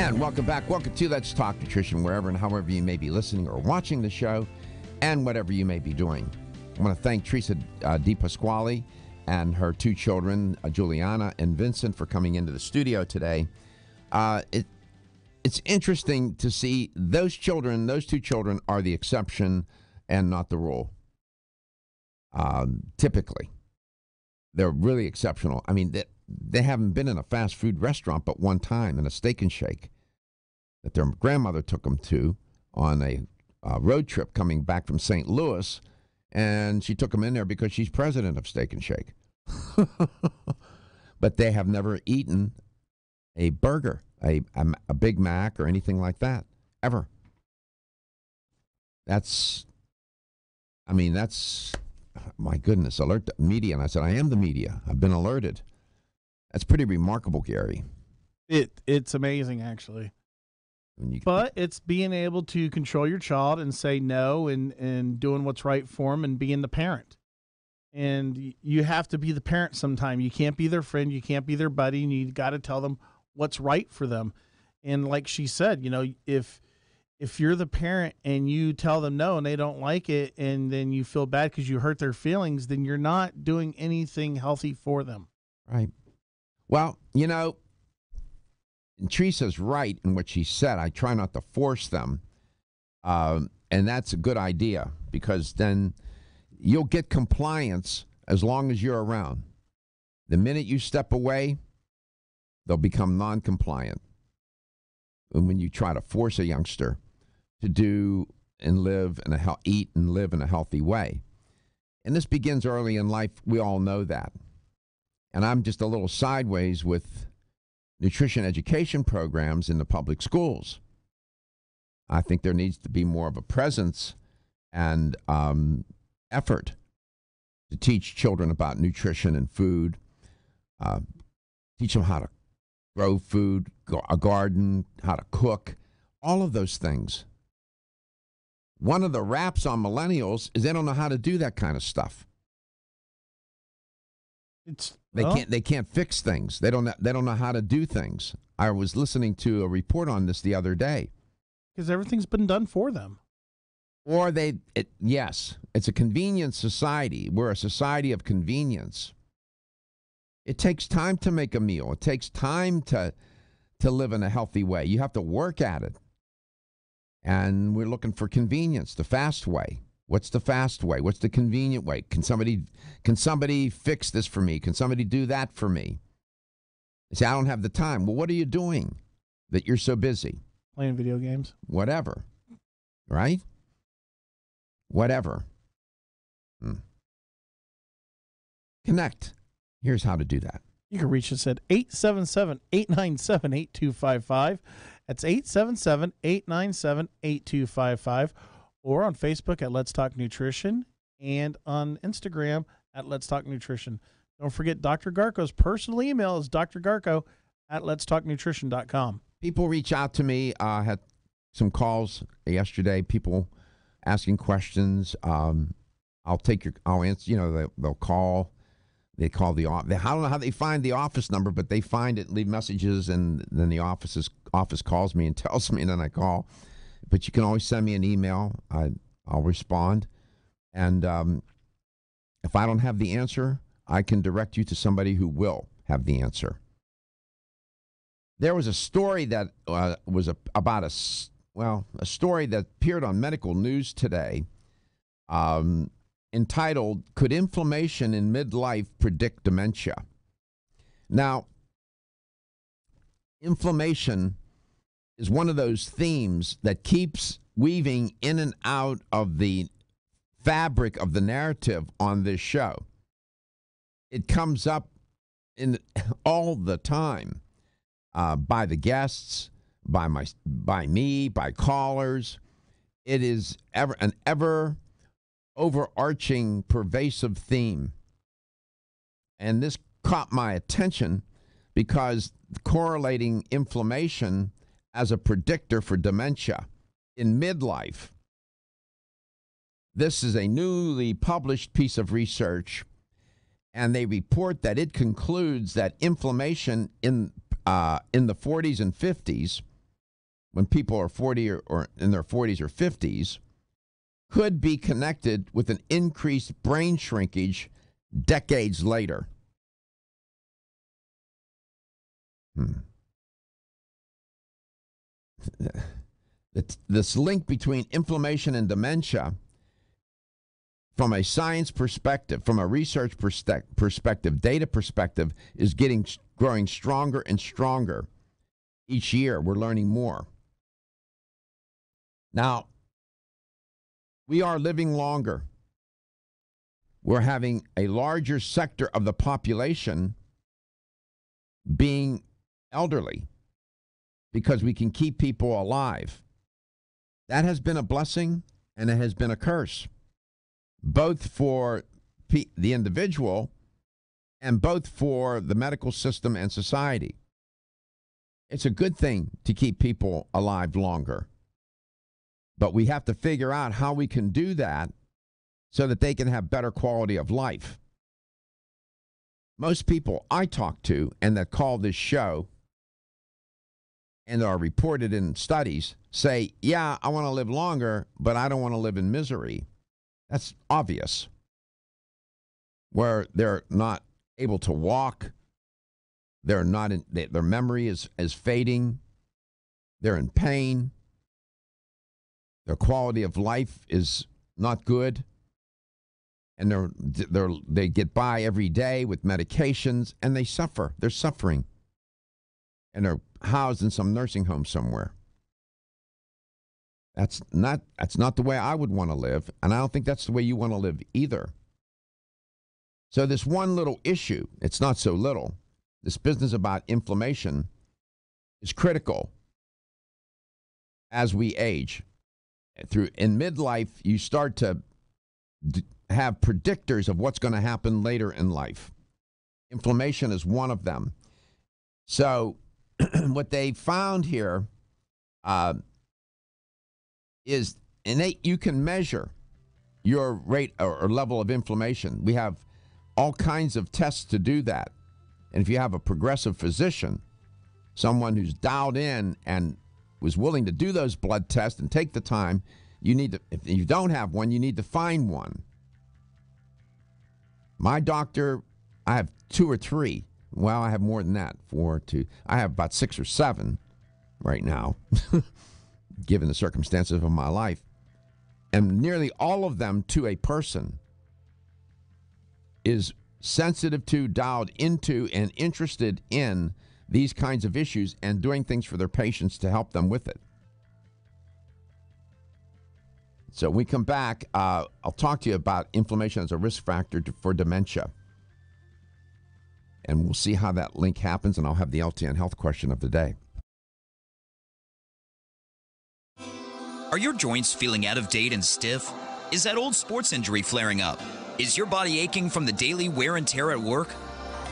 Speaker 1: And welcome back. Welcome to Let's Talk Nutrition, wherever and however you may be listening or watching the show, and whatever you may be doing. I want to thank Theresa Depasquale and her two children, Juliana and Vincent, for coming into the studio today. It's interesting to see those two children are the exception and not the rule. Typically, they're really exceptional. I mean, they haven't been in a fast food restaurant but one time in a Steak and Shake that their grandmother took them to on a road trip coming back from St. Louis, and she took them in there because she's president of Steak and Shake. But they have never eaten a burger, a Big Mac or anything like that, ever. That's my goodness, alert the media. And I said, I am the media. I've been alerted. That's pretty remarkable, Gary.
Speaker 5: It's amazing, actually. But it's being able to control your child and say no and doing what's right for them and being the parent. And you have to be the parent sometime. You can't be their friend. You can't be their buddy. And you got to tell them what's right for them. And like she said, if you're the parent and you tell them no and they don't like it and then you feel bad because you hurt their feelings, then you're not doing anything healthy for them.
Speaker 1: Right. Well, Teresa's right in what she said. I try not to force them. And that's a good idea because then you'll get compliance as long as you're around. The minute you step away, they'll become non-compliant. And when you try to force a youngster to do and live and eat and live in a healthy way. And this begins early in life. We all know that. And I'm just a little sideways with nutrition education programs in the public schools. I think there needs to be more of a presence and effort to teach children about nutrition and food, teach them how to grow food, a garden, how to cook, all of those things. One of the raps on millennials is they don't know how to do that kind of stuff. They can't fix things. They don't know how to do things. I was listening to a report on this the other day.
Speaker 5: Because everything's been done for them.
Speaker 1: Or yes, it's a convenience society. We're a society of convenience. It takes time to make a meal. It takes time to live in a healthy way. You have to work at it. And we're looking for convenience, the fast way. What's the fast way? What's the convenient way? Can somebody fix this for me? Can somebody do that for me? They say, I don't have the time. Well, what are you doing that you're so busy?
Speaker 5: Playing video games.
Speaker 1: Whatever. Right? Whatever. Connect. Here's how to do that.
Speaker 5: You can reach us at 877-897-8255. That's 877-897-8255. Or on Facebook at Let's Talk Nutrition and on Instagram at Let's Talk Nutrition. Don't forget Dr. Garko's personal email is drgarko@letstalknutrition.com.
Speaker 1: People reach out to me. I had some calls yesterday, people asking questions. I'll answer, they'll call. They call the office. I don't know how they find the office number, but they find it, leave messages, and then the office calls me and tells me, and then I call. But you can always send me an email. I'll respond. And if I don't have the answer, I can direct you to somebody who will have the answer. There was a story that was about a story that appeared on Medical News today entitled, Could Inflammation in Midlife Predict Dementia? Now, inflammation is one of those themes that keeps weaving in and out of the fabric of the narrative on this show. It comes up all the time by the guests, by me, by callers. It is an ever overarching, pervasive theme. And this caught my attention because correlating inflammation as a predictor for dementia in midlife. This is a newly published piece of research, and they report that it concludes that inflammation in the 40s and 50s when people are 40 or in their 40s or 50s could be connected with an increased brain shrinkage decades later. This link between inflammation and dementia, from a science perspective, from a research perspective, data perspective, is growing stronger and stronger. Each year, we're learning more. Now, we are living longer. We're having a larger sector of the population being elderly because we can keep people alive. That has been a blessing and it has been a curse, both for the individual and both for the medical system and society. It's a good thing to keep people alive longer, but we have to figure out how we can do that so that they can have better quality of life. Most people I talk to and that call this show and are reported in studies say, yeah, I want to live longer, but I don't want to live in misery. That's obvious. Where they're not able to walk, they're not in, their memory is they they're in pain, their quality of life is not good, and they get by every day with medications, and they suffer. They're suffering, and they're housed in some nursing home somewhere. That's not the way I would want to live, and I don't think that's the way you want to live either. So this one little issue, it's not so little, this business about inflammation is critical as we age. In midlife, you start to have predictors of what's going to happen later in life. Inflammation is one of them. So what they found here is innate. You can measure your rate or level of inflammation. We have all kinds of tests to do that. And if you have a progressive physician, someone who's dialed in and was willing to do those blood tests and take the time, you need to, if you don't have one, you need to find one. My doctor, I have 2 or 3. Well, I have more than that, 4, 2. I have about 6 or 7 right now, given the circumstances of my life. And nearly all of them, to a person, is sensitive to, dialed into, and interested in these kinds of issues and doing things for their patients to help them with it. So when we come back, I'll talk to you about inflammation as a risk factor for dementia. And we'll see how that link happens, and I'll have the LTN health question of the day.
Speaker 3: Are your joints feeling out of date and stiff? Is that old sports injury flaring up? Is your body aching from the daily wear and tear at work?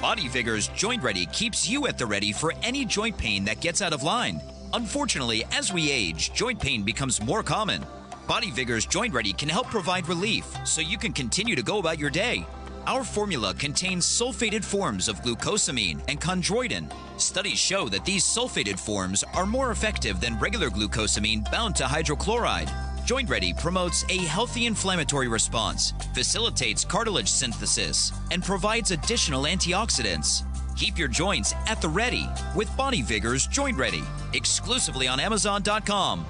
Speaker 3: Body Vigor's Joint Ready keeps you at the ready for any joint pain that gets out of line. Unfortunately, as we age, joint pain becomes more common. Body Vigor's Joint Ready can help provide relief so you can continue to go about your day. Our formula contains sulfated forms of glucosamine and chondroitin. Studies show that these sulfated forms are more effective than regular glucosamine bound to hydrochloride. Joint Ready promotes a healthy inflammatory response, facilitates cartilage synthesis, and provides additional antioxidants. Keep your joints at the ready with Body Vigor's Joint Ready, exclusively on Amazon.com.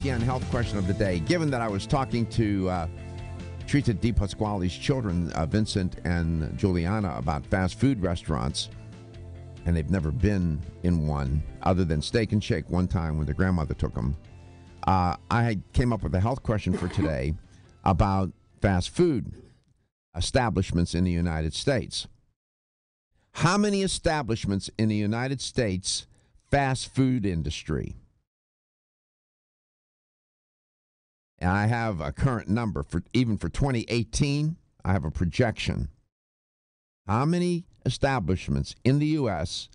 Speaker 1: Health question of the day. Given that I was talking to Theresa Depasquale's children, Vincent and Juliana, about fast food restaurants, and they've never been in one other than Steak and Shake one time when their grandmother took them, I came up with a health question for today about fast food establishments in the United States. How many establishments in the United States fast food industry? And I have a current number for 2018. I have a projection. How many establishments in the U.S.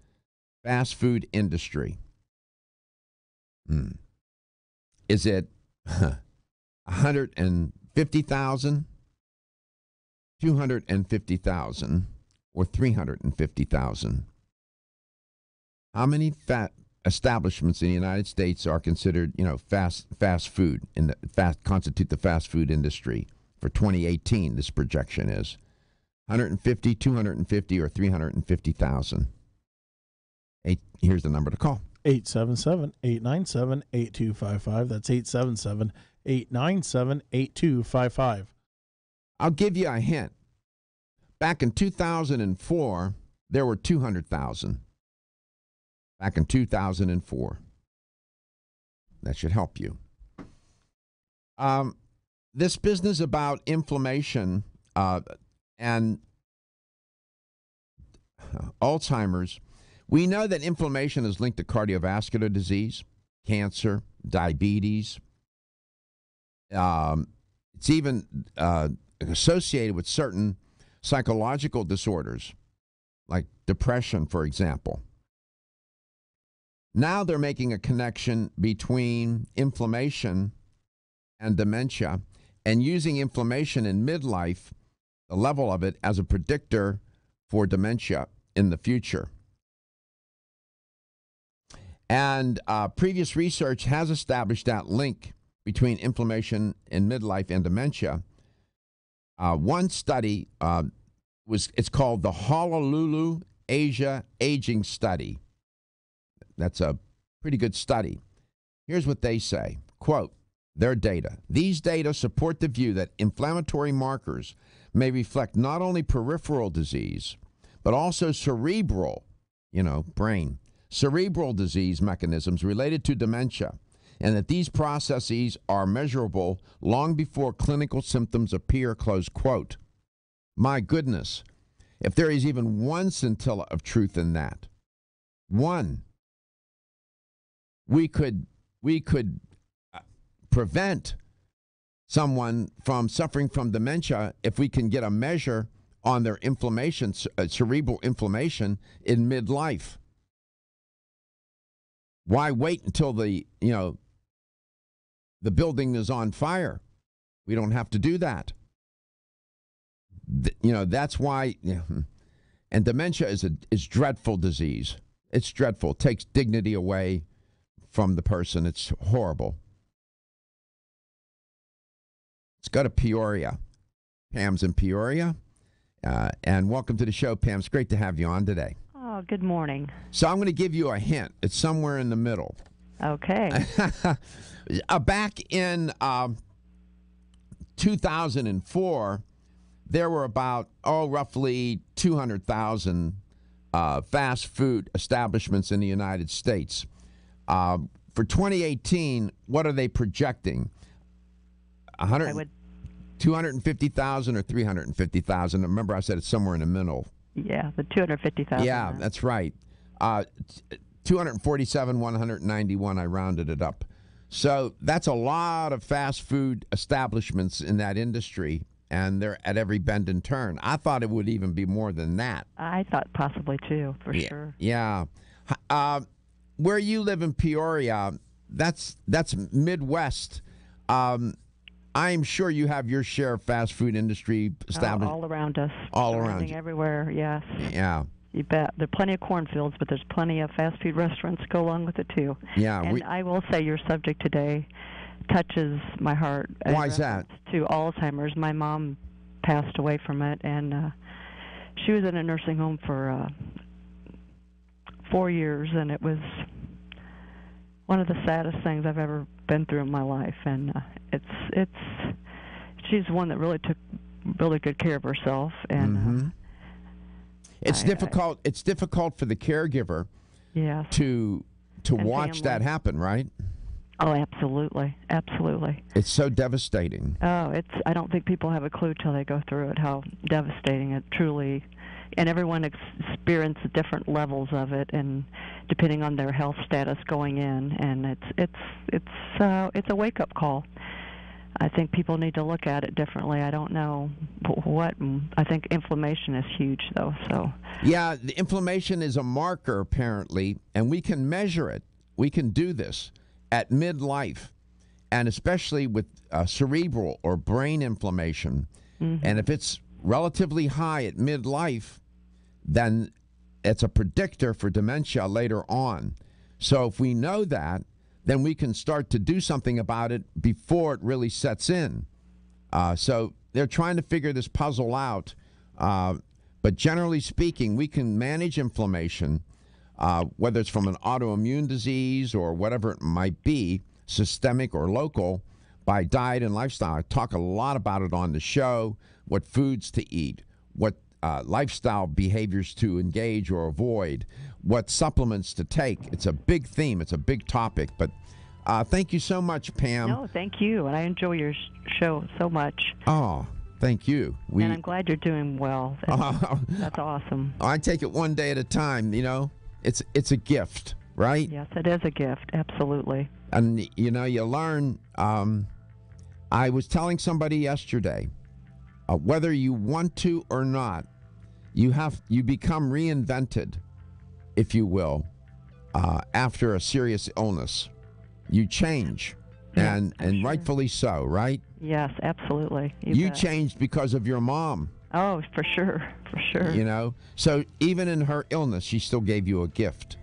Speaker 1: fast food industry? Is it 150,000, 250,000, or 350,000? How many establishments in the United States are considered, fast food constitute the fast food industry for 2018? This projection is 150, 250, or 350,000. Here's the number to call.
Speaker 5: 877-897-8255. That's 877-897-8255.
Speaker 1: I'll give you a hint. Back in 2004, there were 200,000. Back in 2004. That should help you. This business about inflammation and Alzheimer's, we know that inflammation is linked to cardiovascular disease, cancer, diabetes. It's even associated with certain psychological disorders, like depression, for example. Now they're making a connection between inflammation and dementia and using inflammation in midlife, the level of it, as a predictor for dementia in the future. And previous research has established that link between inflammation in midlife and dementia. One study it's called the Honolulu Asia Aging Study. That's a pretty good study. Here's what they say. Quote, their data. These data support the view that inflammatory markers may reflect not only peripheral disease, but also cerebral, brain, cerebral disease mechanisms related to dementia, and that these processes are measurable long before clinical symptoms appear, close quote. My goodness, if there is even one scintilla of truth in that, one, we could prevent someone from suffering from dementia if we can get a measure on their inflammation, cerebral inflammation in midlife. Why wait until the building is on fire? We don't have to do that. That's why. And dementia is dreadful disease. It's dreadful. It takes dignity away from the person. It's horrible. Let's go to Peoria. Pam's in Peoria. And welcome to the show, Pam. It's great to have you on today.
Speaker 13: Oh, good morning.
Speaker 1: So I'm going to give you a hint. It's somewhere in the middle.
Speaker 13: Okay.
Speaker 1: Back in 2004, there were about, roughly 200,000 fast food establishments in the United States. For 2018, what are they projecting? 250,000 or 350,000? Remember, I said it's somewhere in the middle.
Speaker 13: Yeah, the 250,000.
Speaker 1: Yeah, that's right. 247, 191, I rounded it up. So that's a lot of fast food establishments in that industry, and they're at every bend and turn. I thought it would even be more than that.
Speaker 13: I thought possibly too, for sure.
Speaker 1: Yeah. Where you live in Peoria, that's Midwest. I'm sure you have your share of fast food industry established.
Speaker 13: All around us.
Speaker 1: All around you.
Speaker 13: Everywhere, yes.
Speaker 1: Yeah.
Speaker 13: You bet. There are plenty of cornfields, but there's plenty of fast food restaurants to go along with it, too.
Speaker 1: Yeah.
Speaker 13: And I will say your subject today touches my heart.
Speaker 1: Why is that?
Speaker 13: To Alzheimer's. My mom passed away from it, and she was in a nursing home for 4 years, and it was one of the saddest things I've ever been through in my life, and she's one that really took really good care of herself, and
Speaker 1: it's difficult. It's difficult for the caregiver,
Speaker 13: yes,
Speaker 1: to watch that happen, right?
Speaker 13: Oh, absolutely, absolutely.
Speaker 1: It's so devastating.
Speaker 13: Oh, I don't think people have a clue till they go through it how devastating it truly. And everyone experiences different levels of it, and depending on their health status going in, and it's a wake up call. I think people need to look at it differently. I don't know what. I think inflammation is huge, though. So
Speaker 1: yeah, the inflammation is a marker apparently, and we can measure it. We can do this at midlife, and especially with cerebral or brain inflammation. And if it's relatively high at midlife, then it's a predictor for dementia later on. So if we know that, then we can start to do something about it before it really sets in. So they're trying to figure this puzzle out. But generally speaking, we can manage inflammation, whether it's from an autoimmune disease or whatever it might be, systemic or local, by diet and lifestyle. I talk a lot about it on the show, what foods to eat, what lifestyle behaviors to engage or avoid, what supplements to take. It's a big theme. It's a big topic. But thank you so much, Pam.
Speaker 13: No, thank you. And I enjoy your show so much.
Speaker 1: Oh, thank you.
Speaker 13: And I'm glad you're doing well. That's awesome.
Speaker 1: I take it one day at a time, you know. It's a gift, right?
Speaker 13: Yes, it is a gift. Absolutely.
Speaker 1: And, you know, you learn. I was telling somebody yesterday, whether you want to or not, you become reinvented, if you will, after a serious illness. You change, and rightfully so, right?
Speaker 13: Yes, absolutely.
Speaker 1: You changed because of your mom.
Speaker 13: Oh, for sure, for sure.
Speaker 1: You know, so even in her illness, she still gave you a gift.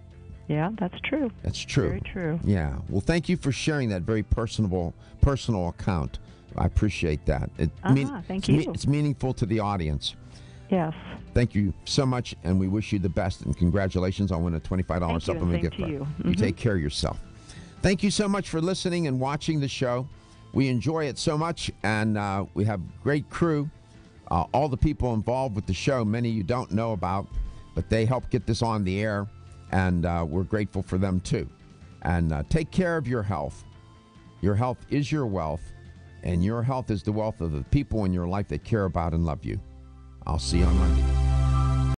Speaker 13: Yeah, that's true.
Speaker 1: That's true.
Speaker 13: Very true.
Speaker 1: Yeah. Well, thank you for sharing that very personal account. I appreciate that.
Speaker 13: Thank you.
Speaker 1: It's meaningful to the audience.
Speaker 13: Yes.
Speaker 1: Thank you so much, and we wish you the best, and congratulations on winning a $25 supplement gift card. You take care of yourself. Thank you so much for listening and watching the show. We enjoy it so much, and we have great crew. All the people involved with the show, many you don't know about, but they help get this on the air, and we're grateful for them too. And take care of your health. Your health is your wealth, and your health is the wealth of the people in your life that care about and love you. I'll see you on Monday.